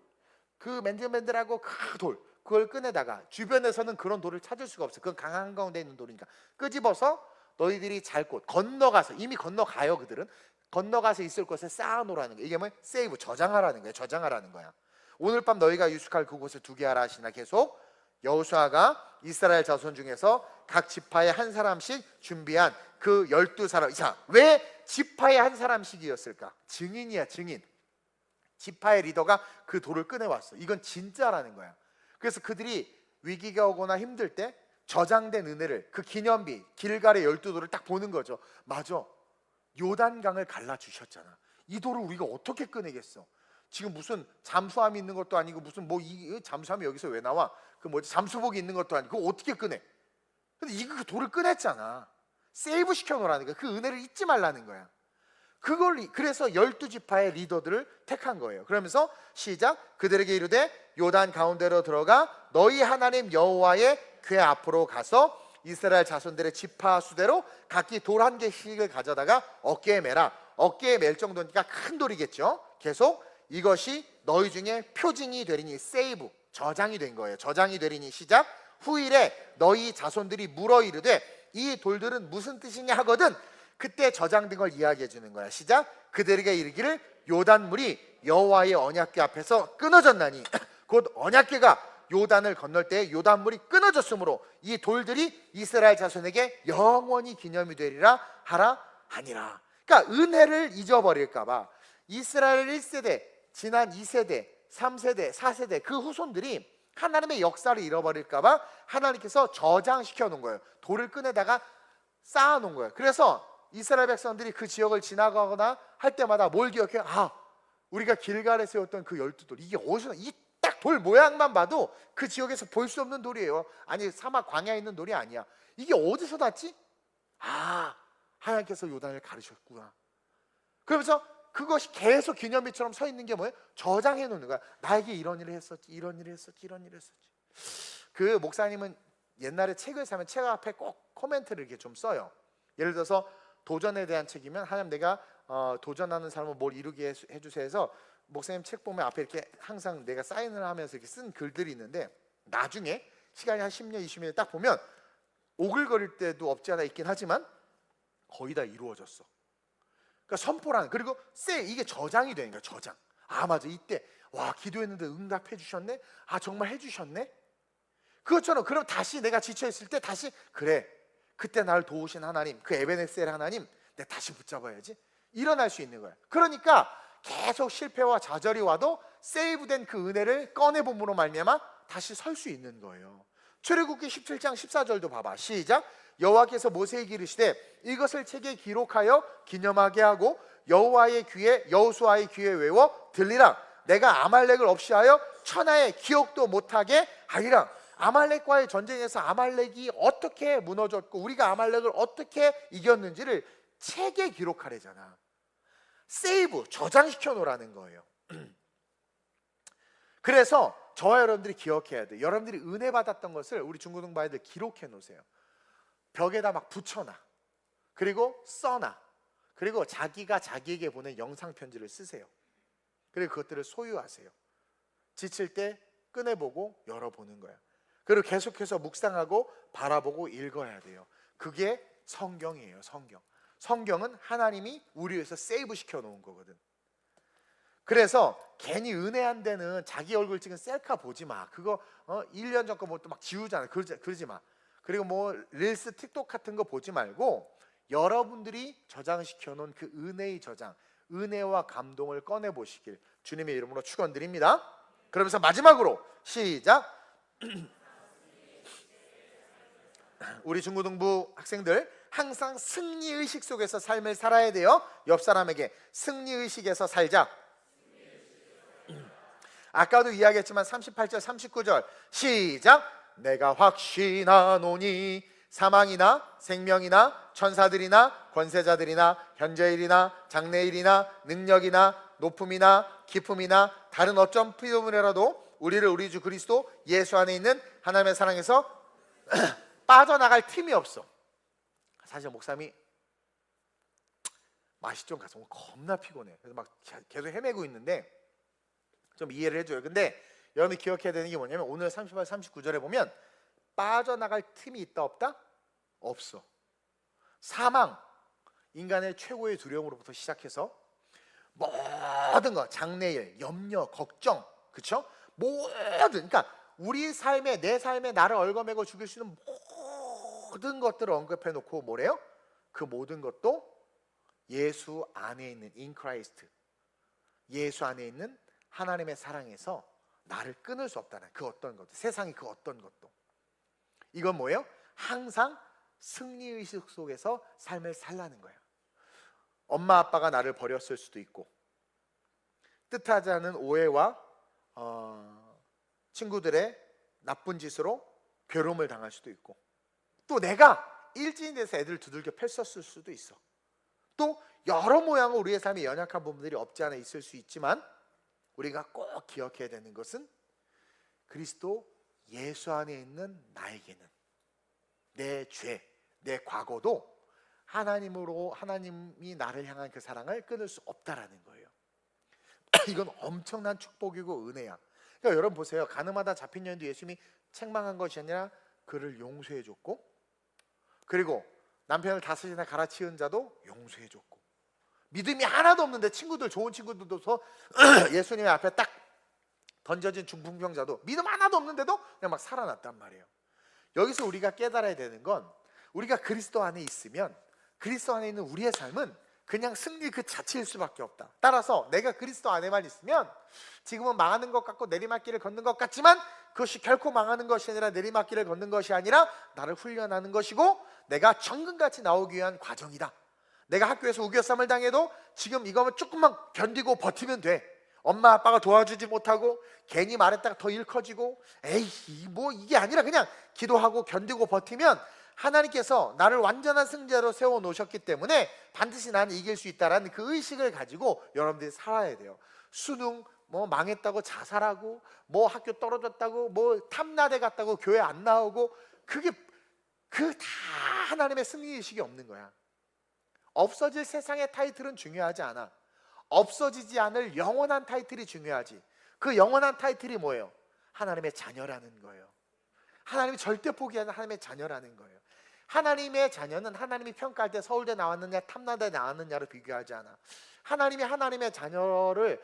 그 맨들맨들하고 그 돌, 그걸 꺼내다가 주변에서는 그런 돌을 찾을 수가 없어. 그건 강 한가운데 있는 돌이니까 끄집어서 너희들이 잘 곳 건너가서, 이미 건너가요. 그들은 건너가서 있을 곳에 쌓아놓으라는 거야. 이게 뭐야? 세이브, 저장하라는 거야. 저장하라는 거야. 오늘 밤 너희가 유숙할 그곳에 두게 하라 하시나. 계속 여호수아가 이스라엘 자손 중에서 각 지파에 한 사람씩 준비한 그 12사람. 자, 왜 지파에 한 사람씩이었을까? 증인이야, 증인. 지파의 리더가 그 돌을 꺼내왔어. 이건 진짜라는 거야. 그래서 그들이 위기가 오거나 힘들 때 저장된 은혜를, 그 기념비 길갈의 12돌을 딱 보는 거죠. 맞아, 요단강을 갈라주셨잖아. 이 돌을 우리가 어떻게 꺼내겠어? 지금 무슨 잠수함이 있는 것도 아니고 무슨 뭐 이 잠수함이 여기서 왜 나와? 그 뭐지, 잠수복이 있는 것도 아니고 그거 어떻게 꺼내? 근데 이거 그 돌을 꺼냈잖아. 세이브 시켜놓으라는 거야. 그 은혜를 잊지 말라는 거야. 그래서 12지파의 리더들을 택한 거예요. 그러면서 시작. 그들에게 이르되 요단 가운데로 들어가 너희 하나님 여호와의 궤 앞으로 가서 이스라엘 자손들의 지파 수대로 각기 돌 한 개씩을 가져다가 어깨에 매라. 어깨에 맬 정도니까 큰 돌이겠죠. 계속 이것이 너희 중에 표징이 되리니, 세이브, 저장이 된 거예요. 저장이 되리니 시작. 후일에 너희 자손들이 물어 이르되 이 돌들은 무슨 뜻이냐 하거든 그때 저장된 걸 이야기해 주는 거야. 시작. 그들에게 이르기를 요단물이 여호와의 언약궤 앞에서 끊어졌나니 곧 언약궤가 요단을 건널 때 요단물이 끊어졌으므로 이 돌들이 이스라엘 자손에게 영원히 기념이 되리라 하라 하니라. 그러니까 은혜를 잊어버릴까 봐 이스라엘 1세대, 지난 2세대, 3세대, 4세대 그 후손들이 하나님의 역사를 잃어버릴까 봐 하나님께서 저장시켜 놓은 거예요. 돌을 꺼내다가 쌓아 놓은 거예요. 그래서 이스라엘 백성들이 그 지역을 지나가거나 할 때마다 뭘 기억해요? 아, 우리가 길갈에 세웠던 그 12돌, 이게 어디서, 이 딱 돌 모양만 봐도 그 지역에서 볼 수 없는 돌이에요. 아니, 사막 광야에 있는 돌이 아니야. 이게 어디서 났지? 아, 하나님께서 요단을 가르셨구나. 그러면서 그것이 계속 기념비처럼 서 있는 게 뭐예요? 저장해 놓는 거야. 나에게 이런 일을 했었지, 이런 일을 했었지, 이런 일을 했었지. 그 목사님은 옛날에 책을 사면 책 앞에 꼭 코멘트를 이렇게 좀 써요. 예를 들어서 도전에 대한 책이면 하나님 내가 도전하는 사람을 뭘 이루게 해주세요 해서 목사님 책 보면 앞에 이렇게 항상 내가 사인을 하면서 이렇게 쓴 글들이 있는데 나중에 시간이 한 10년, 20년 딱 보면 오글거릴 때도 없지 않아 있긴 하지만 거의 다 이루어졌어. 그러니까 선포라는, 그리고 이게 저장이 되는 거야. 저장. 아, 맞아, 이때 와 기도했는데 응답해 주셨네. 아, 정말 해주셨네. 그것처럼 그럼 다시 내가 지쳐있을 때 다시 그래, 그때 나를 도우신 하나님, 그 에베네셀 하나님 내가 다시 붙잡아야지, 일어날 수 있는 거야. 그러니까 계속 실패와 좌절이 와도 세이브된 그 은혜를 꺼내봄으로 말미암아 다시 설 수 있는 거예요. 출애굽기 17장 14절도 봐봐. 시작. 여호와께서 모세에게 이르시되 이것을 책에 기록하여 기념하게 하고 여호수아의 귀에 외워 들리라. 내가 아말렉을 없이 하여 천하에 기억도 못하게 하리라. 아말렉과의 전쟁에서 아말렉이 어떻게 무너졌고 우리가 아말렉을 어떻게 이겼는지를 책에 기록하래잖아. 세이브, 저장시켜 놓으라는 거예요. 그래서 저와 여러분들이 기억해야 돼요. 여러분들이 은혜 받았던 것을 우리 중고등부 아이들 기록해 놓으세요. 벽에다 막 붙여놔. 그리고 써놔. 그리고 자기가 자기에게 보낸 영상 편지를 쓰세요. 그리고 그것들을 소유하세요. 지칠 때 꺼내보고 열어보는 거야. 그리고 계속해서 묵상하고 바라보고 읽어야 돼요. 그게 성경이에요. 성경은 하나님이 우리 위해서 세이브 시켜 놓은 거거든. 그래서 괜히 은혜한 데는 자기 얼굴 찍은 셀카 보지 마. 그거 1년 전 거 뭐 또 막 지우잖아. 그러지 마. 그리고 뭐 릴스, 틱톡 같은 거 보지 말고 여러분들이 저장시켜 놓은 그 은혜의 저장, 은혜와 감동을 꺼내 보시길 주님의 이름으로 축원드립니다. 그러면서 마지막으로 시작. 우리 중고등부 학생들 항상 승리의식 속에서 삶을 살아야 돼요. 옆 사람에게 승리의식에서 살자. 아까도 이야기했지만 38절 39절 시작. 내가 확신하노니 사망이나 생명이나 천사들이나 권세자들이나 현재일이나 장래일이나 능력이나 높음이나 깊음이나 다른 어떤 피조물이라도 우리를 우리 주 그리스도 예수 안에 있는 하나님의 사랑에서 빠져나갈 틈이 없어. 사실 목사님이 맛이 좀 가서 겁나 피곤해. 그래서 막 계속 헤매고 있는데 좀 이해를 해줘요. 근데 여러분이 기억해야 되는 게 뭐냐면 오늘 38, 39절에 보면 빠져나갈 틈이 있다 없다? 없어. 사망, 인간의 최고의 두려움으로부터 시작해서 모든 것, 장래일, 염려, 걱정, 그렇죠? 모든, 그러니까 우리 삶에, 내 삶에 나를 얽어매고 죽일 수 있는 모든 것들을 언급해 놓고 뭐래요? 그 모든 것도 예수 안에 있는 in Christ, 예수 안에 있는 하나님의 사랑에서 나를 끊을 수 없다는 그 어떤 것도, 세상이 그 어떤 것도. 이건 뭐예요? 항상 승리의식 속에서 삶을 살라는 거예요. 엄마 아빠가 나를 버렸을 수도 있고, 뜻하지 않은 오해와 친구들의 나쁜 짓으로 괴로움을 당할 수도 있고, 또 내가 일진이 돼서 애들을 두들겨 팼었을 수도 있어. 또 여러 모양의 우리의 삶에 연약한 부분들이 없지 않아 있을 수 있지만 우리가 꼭 기억해야 되는 것은 그리스도 예수 안에 있는 나에게는 내 죄, 내 과거도 하나님이 나를 향한 그 사랑을 끊을 수 없다라는 거예요. 이건 엄청난 축복이고 은혜야. 그러니까 여러분 보세요. 가늠하다 잡힌 여인도 예수님이 책망한 것이 아니라 그를 용서해 줬고, 그리고 남편을 다스리나 갈아치운 자도 용서해 줬고, 믿음이 하나도 없는데 친구들, 좋은 친구들도 예수님 앞에 딱 던져진 중풍병자도 믿음 하나도 없는데도 그냥 막 살아났단 말이에요. 여기서 우리가 깨달아야 되는 건 우리가 그리스도 안에 있으면 그리스도 안에 있는 우리의 삶은 그냥 승리 그 자체일 수밖에 없다. 따라서 내가 그리스도 안에만 있으면 지금은 망하는 것 같고 내리막길을 걷는 것 같지만 그것이 결코 망하는 것이 아니라 내리막길을 걷는 것이 아니라 나를 훈련하는 것이고 내가 정금같이 나오기 위한 과정이다. 내가 학교에서 우겨쌈을 당해도 지금 이거만 조금만 견디고 버티면 돼. 엄마 아빠가 도와주지 못하고 괜히 말했다가 더 일 커지고 에이 뭐 이게 아니라 그냥 기도하고 견디고 버티면 하나님께서 나를 완전한 승자로 세워놓으셨기 때문에 반드시 나는 이길 수 있다라는 그 의식을 가지고 여러분들이 살아야 돼요. 수능 뭐 망했다고 자살하고 뭐 학교 떨어졌다고 뭐 탐나대 갔다고 교회 안 나오고 그게 그 다 하나님의 승리의식이 없는 거야. 없어질 세상의 타이틀은 중요하지 않아. 없어지지 않을 영원한 타이틀이 중요하지. 그 영원한 타이틀이 뭐예요? 하나님의 자녀라는 거예요. 하나님이 절대 포기하는 하나님의 자녀라는 거예요. 하나님의 자녀는 하나님이 평가할 때 서울대 나왔느냐 탐나대 나왔느냐로 비교하지 않아. 하나님이 하나님의 자녀를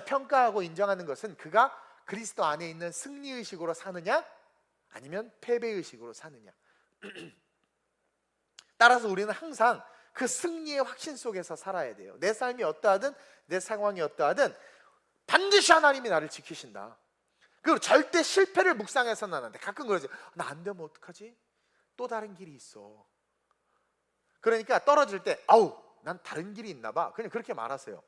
평가하고 인정하는 것은 그가 그리스도 안에 있는 승리의식으로 사느냐 아니면 패배의식으로 사느냐. 따라서 우리는 항상 그 승리의 확신 속에서 살아야 돼요. 내 삶이 어떠하든 내 상황이 어떠하든 반드시 하나님이 나를 지키신다. 그리고 절대 실패를 묵상해서는 안 돼. 가끔 그러지. 나 안 되면 어떡하지? 또 다른 길이 있어. 그러니까 떨어질 때 아우 난 다른 길이 있나 봐. 그냥 그렇게 말하세요.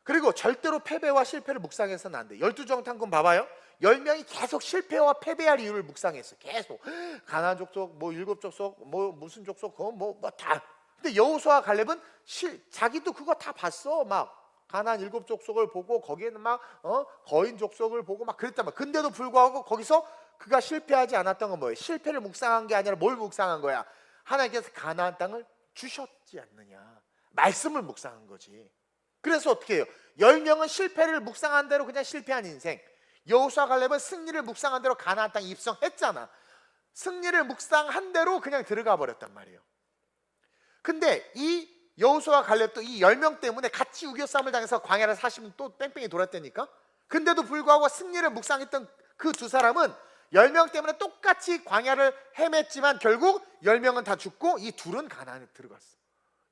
그리고 절대로 패배와 실패를 묵상해서는 안 돼. 12정탐꾼 봐봐요. 10명이 계속 실패와 패배할 이유를 묵상했어. 계속 가나안 족속, 뭐 일곱 족속, 뭐 무슨 족속, 그건 뭐 다 근데 여호수아와 갈렙은 자기도 그거 다 봤어. 막 가나안 7 족속을 보고 거기에는 막 거인 족속을 보고 막 그랬단 말이야. 근데도 불구하고 거기서 그가 실패하지 않았던 건 뭐예요? 실패를 묵상한 게 아니라 뭘 묵상한 거야? 하나님께서 가나안 땅을 주셨지 않느냐, 말씀을 묵상한 거지. 그래서 어떻게 해요? 10명은 실패를 묵상한 대로 그냥 실패한 인생, 여호수아 갈렙은 승리를 묵상한 대로 가나안 땅에 입성했잖아. 승리를 묵상한 대로 그냥 들어가 버렸단 말이에요. 근데 이 여호수아 갈렙도 이 10명 때문에 같이 우겨싸움을 당해서 광야를 40년 또 뺑뺑이 돌았다니까. 근데도 불구하고 승리를 묵상했던 그 두 사람은 10명 때문에 똑같이 광야를 헤맸지만 결국 10명은 다 죽고 이 둘은 가나안에 들어갔어.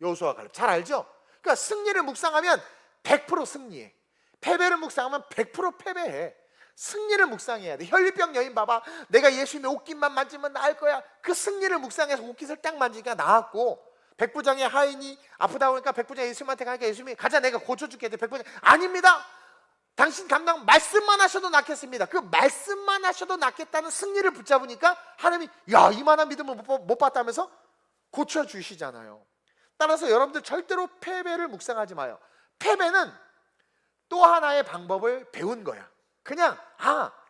여호수아 갈렙 잘 알죠? 그러니까 승리를 묵상하면 100% 승리해. 패배를 묵상하면 100% 패배해. 승리를 묵상해야 돼. 혈류병 여인 봐봐. 내가 예수님의 옷깃만 만지면 나을 거야. 그 승리를 묵상해서 옷깃을 딱 만지니까 나았고, 백부장의 하인이 아프다 보니까 백부장이 예수님한테 가니까 예수님이 가자, 내가 고쳐줄게. 백부장 아닙니다. 당신 감당 말씀만 하셔도 낫겠습니다. 그 말씀만 하셔도 낫겠다는 승리를 붙잡으니까 하나님이 야, 이만한 믿음을 못 봤다면서 고쳐주시잖아요. 따라서 여러분들 절대로 패배를 묵상하지 마요. 패배는 또 하나의 방법을 배운 거야. 그냥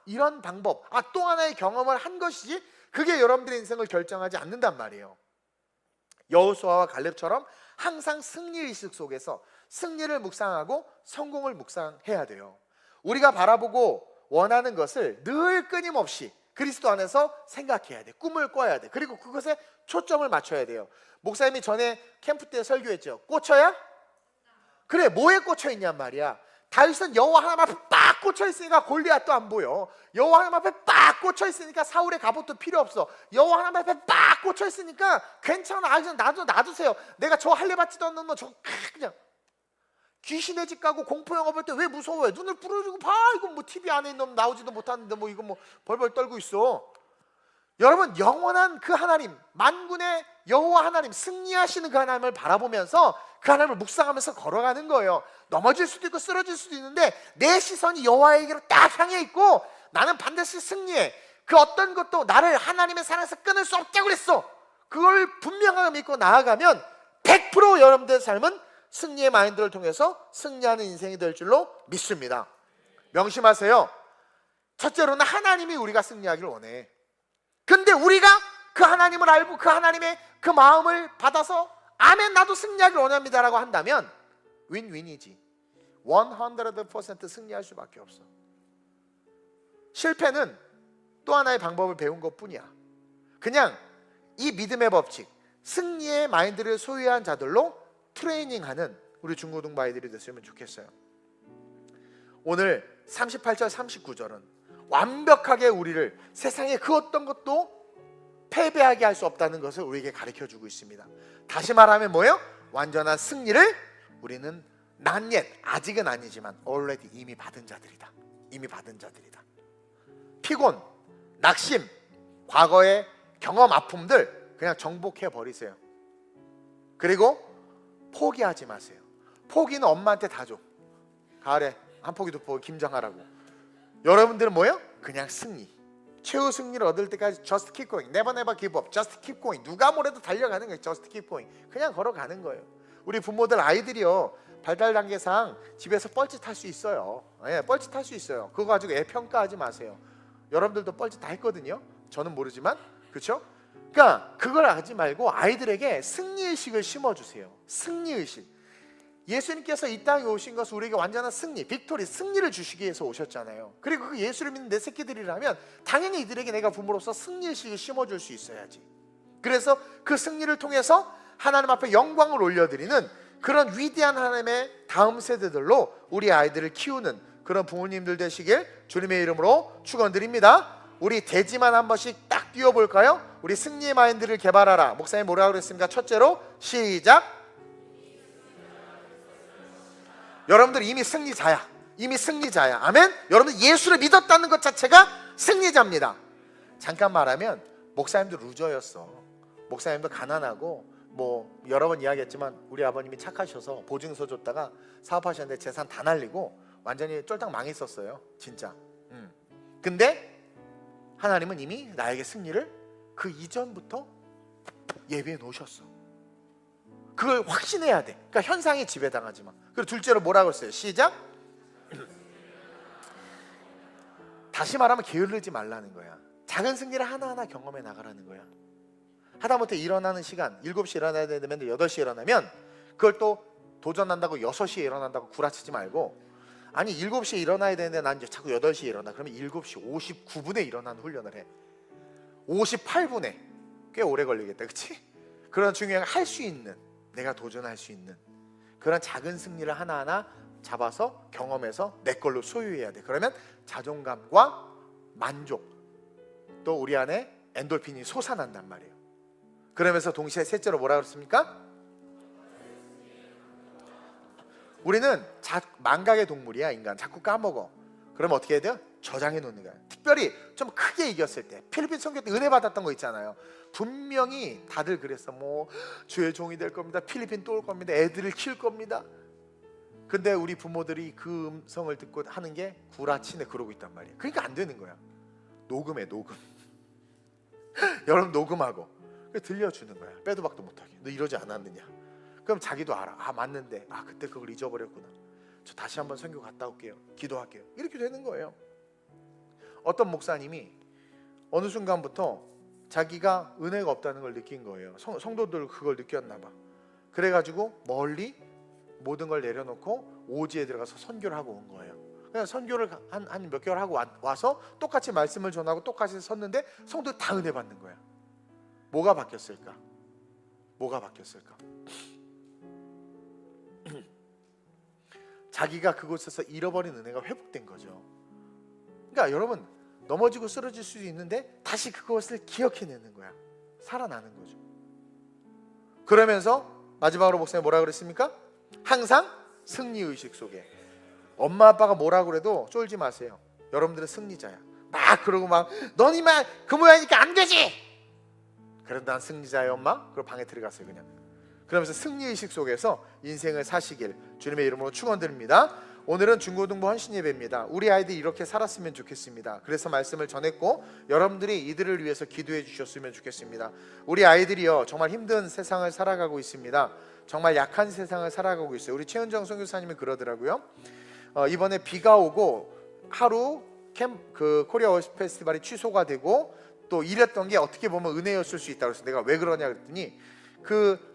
이런 방법, 또 하나의 경험을 한 것이지 그게 여러분들의 인생을 결정하지 않는단 말이에요. 여호수아와 갈렙처럼 항상 승리의식 속에서 승리를 묵상하고 성공을 묵상해야 돼요. 우리가 바라보고 원하는 것을 늘 끊임없이 그리스도 안에서 생각해야 돼. 꿈을 꿔야 돼. 그리고 그것에 초점을 맞춰야 돼요. 목사님이 전에 캠프 때 설교했죠. 꽂혀야? 그래, 뭐에 꽂혀 있냔 말이야. 다윗은 여호와 하나님 앞에 빡 꽂혀 있으니까 골리앗도 안 보여. 여호와 하나님 앞에 빡 꽂혀 있으니까 사울의 갑옷도 필요 없어. 여호와 하나님 앞에 빡 꽂혀 있으니까 괜찮아. 놔두세요. 내가 저 할례 받지도 않는 거 저 그냥 귀신의 집 가고 공포 영화 볼 때 왜 무서워해? 눈을 부러지고 봐. 이거 뭐 TV 안에 있는 놈 나오지도 못하는데 뭐 이거 뭐 벌벌 떨고 있어. 여러분, 영원한 그 하나님, 만군의 여호와 하나님, 승리하시는 그 하나님을 바라보면서 그 하나님을 묵상하면서 걸어가는 거예요. 넘어질 수도 있고 쓰러질 수도 있는데 내 시선이 여호와에게로 딱 향해 있고 나는 반드시 승리해. 그 어떤 것도 나를 하나님의 사랑에서 끊을 수 없다고 그랬어. 그걸 분명하게 믿고 나아가면 100% 여러분들의 삶은 승리의 마인드를 통해서 승리하는 인생이 될 줄로 믿습니다. 명심하세요. 첫째로는 하나님이 우리가 승리하기를 원해. 근데 우리가 그 하나님을 알고 그 하나님의 그 마음을 받아서 아멘, 나도 승리하기를 원합니다 라고 한다면 윈윈이지. 100% 승리할 수밖에 없어. 실패는 또 하나의 방법을 배운 것뿐이야. 그냥 이 믿음의 법칙, 승리의 마인드를 소유한 자들로 트레이닝하는 우리 중고등부 아이들이 됐으면 좋겠어요. 오늘 38절 39절은 완벽하게 우리를 세상의 그 어떤 것도 패배하게 할 수 없다는 것을 우리에게 가르쳐주고 있습니다. 다시 말하면 뭐예요? 완전한 승리를 우리는 not yet, 아직은 아니지만 already, 이미 받은 자들이다. 이미 받은 자들이다. 피곤, 낙심, 과거의 경험, 아픔들 그냥 정복해 버리세요. 그리고 포기하지 마세요. 포기는 엄마한테 다 줘. 가을에 한 포기도 포기, 김장하라고. 여러분들은 뭐예요? 그냥 승리, 최후 승리를 얻을 때까지 just keep going, never never give up, just keep going. 누가 뭐래도 달려가는 거예요. just keep going. 그냥 걸어가는 거예요. 우리 부모들 아이들이요, 발달 단계상 집에서 뻘짓할 수 있어요. 뻘짓할 수 있어요. 그거 가지고 애 평가하지 마세요. 여러분들도 뻘짓 다 했거든요. 저는 모르지만, 그렇죠? 그러니까 그걸 하지 말고 아이들에게 승리의식을 심어주세요. 승리의식. 예수님께서 이 땅에 오신 것은 우리에게 완전한 승리, 빅토리, 승리를 주시기 위해서 오셨잖아요. 그리고 그 예수를 믿는 내 새끼들이라면 당연히 이들에게 내가 부모로서 승리의식을 심어줄 수 있어야지. 그래서 그 승리를 통해서 하나님 앞에 영광을 올려드리는 그런 위대한 하나님의 다음 세대들로 우리 아이들을 키우는 그런 부모님들 되시길 주님의 이름으로 축원드립니다. 우리 대지만 한 번씩 딱 띄워볼까요? 우리 승리의 마인드를 개발하라. 목사님 뭐라고 그랬습니까? 첫째로 시작. 여러분들 이미 승리자야. 이미 승리자야. 아멘. 여러분들 예수를 믿었다는 것 자체가 승리자입니다. 잠깐 말하면 목사님도 루저였어. 목사님도 가난하고 뭐 여러 번 이야기했지만 우리 아버님이 착하셔서 보증서 줬다가 사업하셨는데 재산 다 날리고 완전히 쫄딱 망했었어요. 진짜. 근데 하나님은 이미 나에게 승리를 그 이전부터 예비해 놓으셨어. 그걸 확신해야 돼. 그러니까 현상에 지배당하지 마. 그리고 둘째로 뭐라고 했어요? 시작. 다시 말하면 게으르지 말라는 거야. 작은 승리를 하나하나 경험해 나가라는 거야. 하다못해 일어나는 시간 7시에 일어나야 되는데 8시에 일어나면 그걸 또 도전한다고 6시에 일어난다고 구라치지 말고, 아니 7시에 일어나야 되는데 난 이제 자꾸 8시에 일어나. 그러면 7시 59분에 일어나는 훈련을 해. 58분에 꽤 오래 걸리겠다, 그치? 그런 중요한 할 수 있는, 내가 도전할 수 있는 그런 작은 승리를 하나하나 잡아서 경험해서 내 걸로 소유해야 돼. 그러면 자존감과 만족, 또 우리 안에 엔돌핀이 솟아난단 말이에요. 그러면서 동시에 셋째로 뭐라 그랬습니까? 우리는 망각의 동물이야, 인간. 자꾸 까먹어. 그러면 어떻게 해야 돼요? 저장해 놓는 거야. 특별히 좀 크게 이겼을 때, 필리핀 선교 때 은혜 받았던 거 있잖아요. 분명히 다들 그랬어. 뭐 주의 종이 될 겁니다, 필리핀 또 올 겁니다, 애들을 키울 겁니다. 근데 우리 부모들이 그 음성을 듣고 하는 게 구라치네 그러고 있단 말이에요. 그러니까 안 되는 거야. 녹음해, 녹음. 여러분 녹음하고 들려주는 거야. 빼도 박도 못하게. 너 이러지 않았느냐. 그럼 자기도 알아. 아 맞는데, 아 그때 그걸 잊어버렸구나. 저 다시 한번 선교 갔다 올게요, 기도할게요. 이렇게 되는 거예요. 어떤 목사님이 어느 순간부터 자기가 은혜가 없다는 걸 느낀 거예요. 성도들 그걸 느꼈나 봐. 그래가지고 멀리 모든 걸 내려놓고 오지에 들어가서 선교를 하고 온 거예요. 그냥 선교를 한 몇 개월 하고 와서 똑같이 말씀을 전하고 똑같이 섰는데 성도들 다 은혜 받는 거야. 뭐가 바뀌었을까? 뭐가 바뀌었을까? 자기가 그곳에서 잃어버린 은혜가 회복된 거죠. 그러니까 여러분, 넘어지고 쓰러질 수도 있는데 다시 그것을 기억해내는 거야. 살아나는 거죠. 그러면서 마지막으로 목사님 뭐라 그랬습니까? 항상 승리의식 속에. 엄마 아빠가 뭐라 그래도 쫄지 마세요. 여러분들은 승리자야. 막 그러고 막 넌 이만 그 모양이니까 안 되지. 그래도 난 승리자야 엄마. 그럼 방에 들어갔어요 그냥. 그러면서 승리의식 속에서 인생을 사시길 주님의 이름으로 축원드립니다. 오늘은 중고등부 헌신 예배입니다. 우리 아이들이 이렇게 살았으면 좋겠습니다. 그래서 말씀을 전했고 여러분들이 이들을 위해서 기도해 주셨으면 좋겠습니다. 우리 아이들이요 정말 힘든 세상을 살아가고 있습니다. 정말 약한 세상을 살아가고 있어요. 우리 최은정 선교사님이 그러더라고요. 이번에 비가 오고 하루 그 코리아 워십 페스티벌이 취소가 되고 또 이랬던 게 어떻게 보면 은혜였을 수 있다고 해서 내가 왜 그러냐 그랬더니 그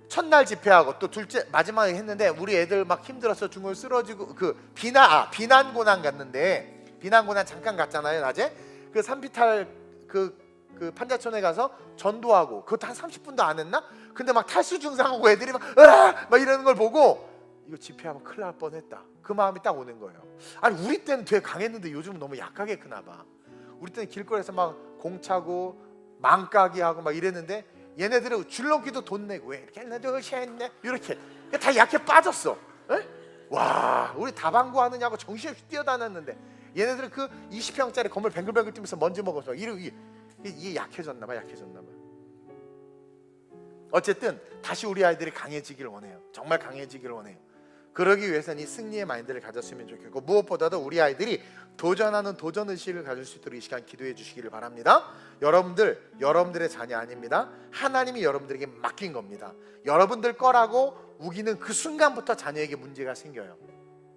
첫날 집회하고 또 둘째 마지막에 했는데 우리 애들 막 힘들어서 중간에 쓰러지고 그 비난고난 갔는데, 비난고난 잠깐 갔잖아요 낮에. 그 산비탈 그 판자촌에 가서 전도하고 그것도 한 30분도 안 했나? 근데 막 탈수 증상하고 애들이 막 이러는 걸 보고 이거 집회하면 큰일 날 뻔했다. 그 마음이 딱 오는 거예요. 아니 우리 때는 되게 강했는데 요즘은 너무 약하게 크나 봐. 우리 때는 길거리에서 막 공차고 망까기 하고 막 이랬는데 얘네들은 줄넘기도 돈 내고 해. 이렇게 하나 둘 셋 넷 이렇게 다 약해 빠졌어. 에? 와 우리 다방구 하느냐고 정신없이 뛰어다녔는데 얘네들은 그 20평짜리 건물 뱅글뱅글 뛰면서 먼지 먹어서 이게 약해졌나 봐. 어쨌든 다시 우리 아이들이 강해지기를 원해요. 정말 강해지기를 원해요. 그러기 위해서는 이 승리의 마인드를 가졌으면 좋겠고, 무엇보다도 우리 아이들이 도전하는 도전의식을 가질 수 있도록 이 시간 기도해 주시기를 바랍니다. 여러분들의 자녀 아닙니다. 하나님이 여러분들에게 맡긴 겁니다. 여러분들 거라고 우기는 그 순간부터 자녀에게 문제가 생겨요.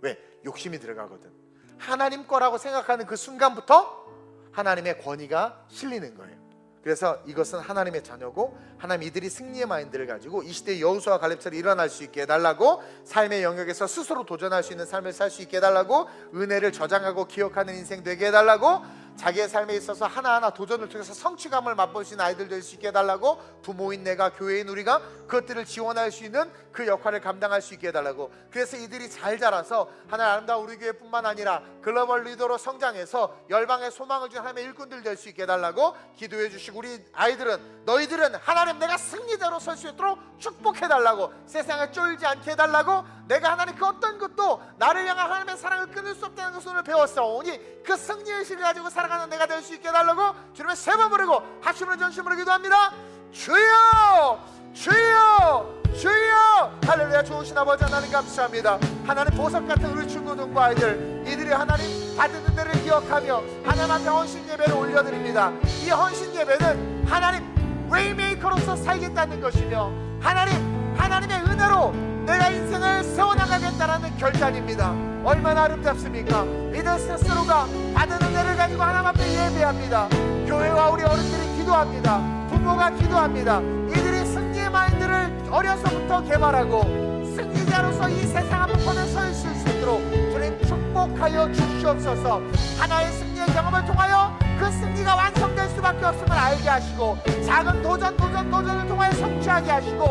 왜? 욕심이 들어가거든. 하나님 거라고 생각하는 그 순간부터 하나님의 권위가 실리는 거예요. 그래서 이것은 하나님의 자녀고 하나님 이들이 승리의 마인드를 가지고 이 시대의 여호수아와 갈렙처럼 일어날 수 있게 해달라고, 삶의 영역에서 스스로 도전할 수 있는 삶을 살 수 있게 해달라고, 은혜를 저장하고 기억하는 인생 되게 해달라고, 자기의 삶에 있어서 하나하나 도전을 통해서 성취감을 맛볼 수 있는 아이들 될 수 있게 해달라고, 부모인 내가, 교회인 우리가 그것들을 지원할 수 있는 그 역할을 감당할 수 있게 해달라고. 그래서 이들이 잘 자라서 하나님 아름다운 우리 교회뿐만 아니라 글로벌 리더로 성장해서 열방의 소망을 주는 하나님의 일꾼들 될 수 있게 해달라고 기도해 주시고, 우리 아이들은 너희들은 하나님 내가 승리자로 설 수 있도록 축복해달라고, 세상에 쫄지 않게 해달라고, 내가 하나님 그 어떤 것도 나를 향한 하나님의 사랑을 끊을 수 없다는 것을 오늘 배웠사오니 그 승리의식을 가지고 살아가는 내가 될 수 있게 해달라고 주님의 세 번 부르고 합심으로 전심으로 기도합니다. 주여 주여 주여. 할렐루야. 좋으신 아버지 하나님 감사합니다. 하나님 보석 같은 우리 중고등부 아이들, 이들이 하나님 받은 은혜를 기억하며 하나님 앞에 헌신 예배를 올려드립니다. 이 헌신 예배는 하나님 웨이메이커로서 살겠다는 것이며 하나님 하나님의 은혜로 내가 인생을 세워나가겠다라는 결단입니다. 얼마나 아름답습니까? 이들 스스로가 받은 은혜를 가지고 하나님 앞에 예배합니다. 교회와 우리 어른들이 기도합니다. 부모가 기도합니다. 이들이 승리의 마인드를 어려서부터 개발하고 승리자로서 이 세상 한복판에 서 있을 수 있도록 주님 축복하여 주시옵소서. 하나의 승리의 경험을 통하여 그 승리가 완성될 수밖에 없음을 알게 하시고, 작은 도전을 통하여 성취하게 하시고,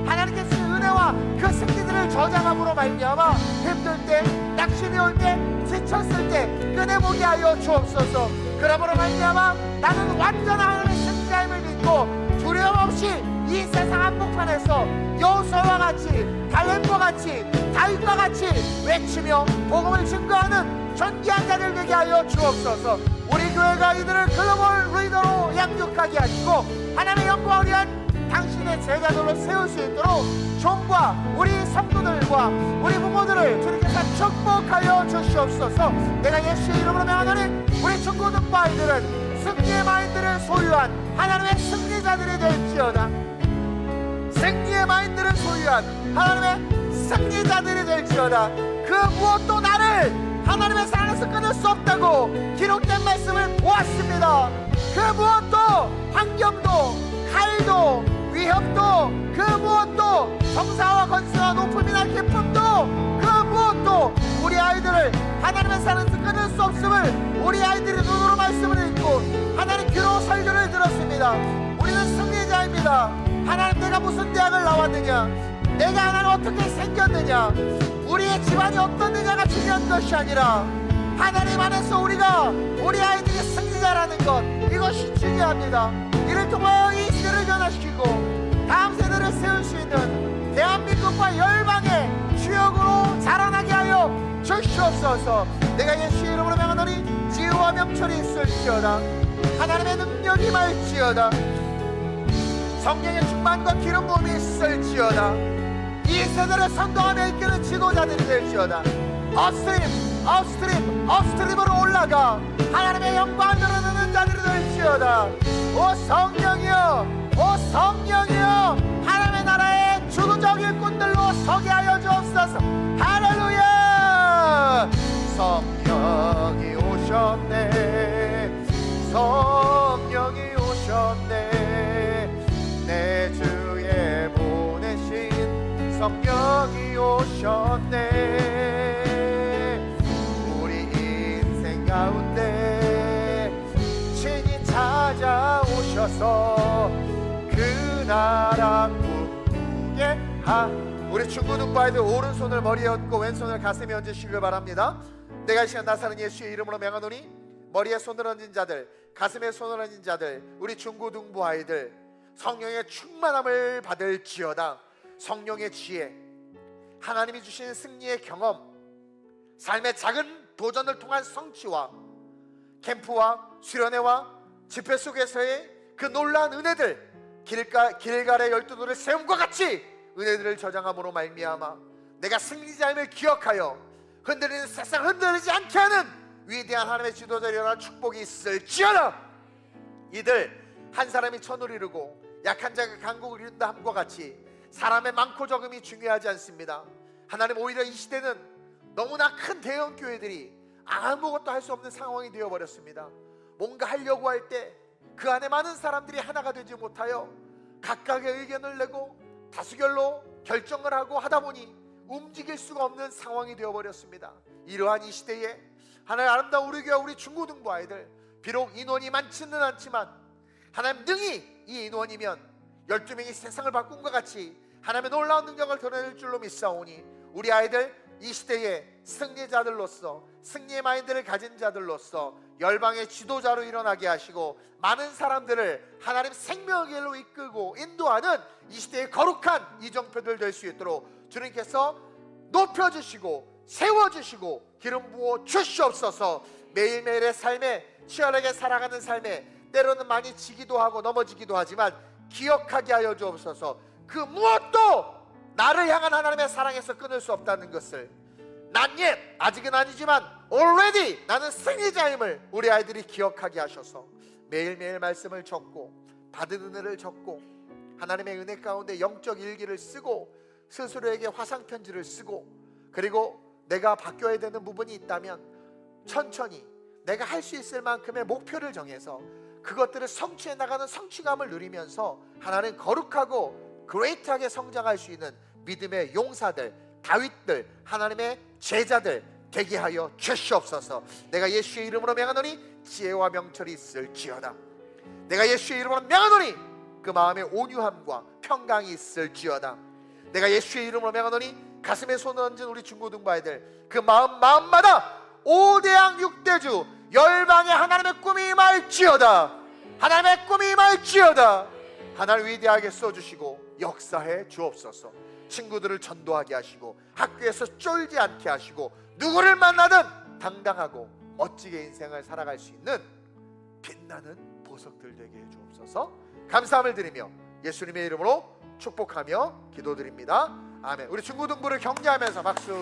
하나님께 주신 은혜와 그 승리들을 저장함으로 말미암아 힘들 때, 낙심이 올 때, 지쳤을 때 꺼내보게 하여 주옵소서. 그러므로 말미암아 나는 완전한 하나님의 승리자임을 믿고 두려움 없이 이 세상 한복판에서 여호수아와 같이, 갈렙과 같이, 다윗과 같이 외치며 복음을 증거하는 존귀한 자들 되게 하여 주옵소서. 우리 교회가 이들을 글로벌 리더로 양육하게 하시고 하나님의 영광을 위한 당신의 제자들로 세울 수 있도록 종과 우리 성도들과 우리 부모들을 주님께서 축복하여 주시옵소서. 내가 예수의 이름으로 명하노니 우리 중고등부 아이들은 승리의 마인드를 소유한 하나님의 승리자들이 될지어다. 승리의 마인드를 소유한 하나님의 승리자들이 될지어다. 그 무엇도 나를 하나님의 사랑에서 끊을 수 없다고 기록된 말씀을 보았습니다. 그 무엇도, 환경도, 칼도, 위협도, 그 무엇도, 정사와 건수와 높음이나 기쁨도, 그 무엇도 우리 아이들을 하나님의 사랑에서 끊을 수 없음을 우리 아이들이 눈으로 말씀을 읽고 하나님 귀로 설교를 들었습니다. 우리는 승리자입니다. 하나님, 내가 무슨 대학을 나왔느냐, 내가 하나님 어떻게 생겼느냐, 우리의 집안이 어떻느냐가 중요한 것이 아니라 하나님 안에서 우리 아이들이 승리자라는 것, 이것이 중요합니다. 이를 통하여 이 시대를 변화시키고 다음 세대를 세울 수 있는 대한민국과 열방의 주역으로 자라나게 하여 주시옵소서. 내가 예수의 이름으로 명하노니 지혜와 명철이 있을지어다. 하나님의 능력이 임할지어다. 성령의 충만과 기름 부음이 있을지어다. 이 세대를 선동하며 이끄는 지도자들이 될지어다. 업스트림으로 올라가 하나님의 영광을 드러내는 자들이 될지어다. 오 성령이여, 오 성령이여, 하나님의 나라의 주도적 일꾼들로 서게 하여 주옵소서. 할렐루야. 성령이 오셨네, 성령이 오셨네, 내 주에 보내신 성령이 오셨네. 우리 인생 가운데 친히 찾아오셔서 그 나라 꿈꾸게 하. 우리 중고등부 아이들 오른손을 머리에 얹고 왼손을 가슴에 얹으시길 바랍니다. 내가 이 시간 나사는 예수의 이름으로 명하노니 머리에 손을 얹은 자들, 가슴에 손을 얹은 자들, 우리 중고등부 아이들 성령의 충만함을 받을지어다. 성령의 지혜, 하나님이 주신 승리의 경험, 삶의 작은 도전을 통한 성취와 캠프와 수련회와 집회 속에서의 그 놀라운 은혜들, 길갈의 12돌을 세움과 같이 은혜들을 저장함으로 말미암아 내가 승리자임을 기억하여 흔들리는 세상 흔들리지 않게 하는 위대한 하나님의 지도자를 일어나 축복이 있을지어다. 이들 한 사람이 천을 이루고 약한 자가 강국을 이룬다 함과 같이 사람의 많고 적음이 중요하지 않습니다. 하나님, 오히려 이 시대는 너무나 큰 대형 교회들이 아무것도 할 수 없는 상황이 되어버렸습니다. 뭔가 하려고 할 때 그 안에 많은 사람들이 하나가 되지 못하여 각각의 의견을 내고 다수결로 결정을 하고 하다 보니 움직일 수가 없는 상황이 되어버렸습니다. 이러한 이 시대에 하나님 아름다운 우리 교회 우리 중고등부 아이들, 비록 인원이 많지는 않지만 하나님 능히 이 인원이면 12명이 세상을 바꾼 것 같이 하나님의 놀라운 능력을 드러낼 줄로 믿사오니 우리 아이들 이 시대의 승리자들로서, 승리의 마인드를 가진 자들로서 열방의 지도자로 일어나게 하시고 많은 사람들을 하나님 생명의 길로 이끌고 인도하는 이 시대의 거룩한 이정표들 될 수 있도록 주님께서 높여주시고 세워주시고 기름 부어 주시옵소서. 매일매일의 삶에 치열하게 살아가는 삶에 때로는 많이 지기도 하고 넘어지기도 하지만 기억하게 하여 주옵소서. 그 무엇도 나를 향한 하나님의 사랑에서 끊을 수 없다는 것을, 난 옛, 아직은 아니지만 already 나는 승리자임을 우리 아이들이 기억하게 하셔서 매일매일 말씀을 적고 받은 은혜를 적고 하나님의 은혜 가운데 영적 일기를 쓰고 스스로에게 화상편지를 쓰고, 그리고 내가 바뀌어야 되는 부분이 있다면 천천히 내가 할 수 있을 만큼의 목표를 정해서 그것들을 성취해 나가는 성취감을 누리면서 하나는 거룩하고 그레이트하게 성장할 수 있는 믿음의 용사들, 다윗들, 하나님의 제자들 되게 하여 주시옵소서. 내가 예수의 이름으로 명하노니 지혜와 명철이 있을지어다. 내가 예수의 이름으로 명하노니 그 마음에 온유함과 평강이 있을지어다. 내가 예수의 이름으로 명하노니 가슴에 손을 얹은 우리 중고등부아이들 그 마음마다 5대양 6대주 열방에 하나님의 꿈이 임할지어다. 하나님의 꿈이 임할지어다. 하나님 위대하게 써주시고 역사해 주옵소서. 친구들을 전도하게 하시고 학교에서 쫄지 않게 하시고 누구를 만나든 당당하고 멋지게 인생을 살아갈 수 있는 빛나는 보석들 되게 해 주옵소서. 감사함을 드리며 예수님의 이름으로 축복하며 기도드립니다. 아멘. 우리 중고등부를 격려하면서 박수.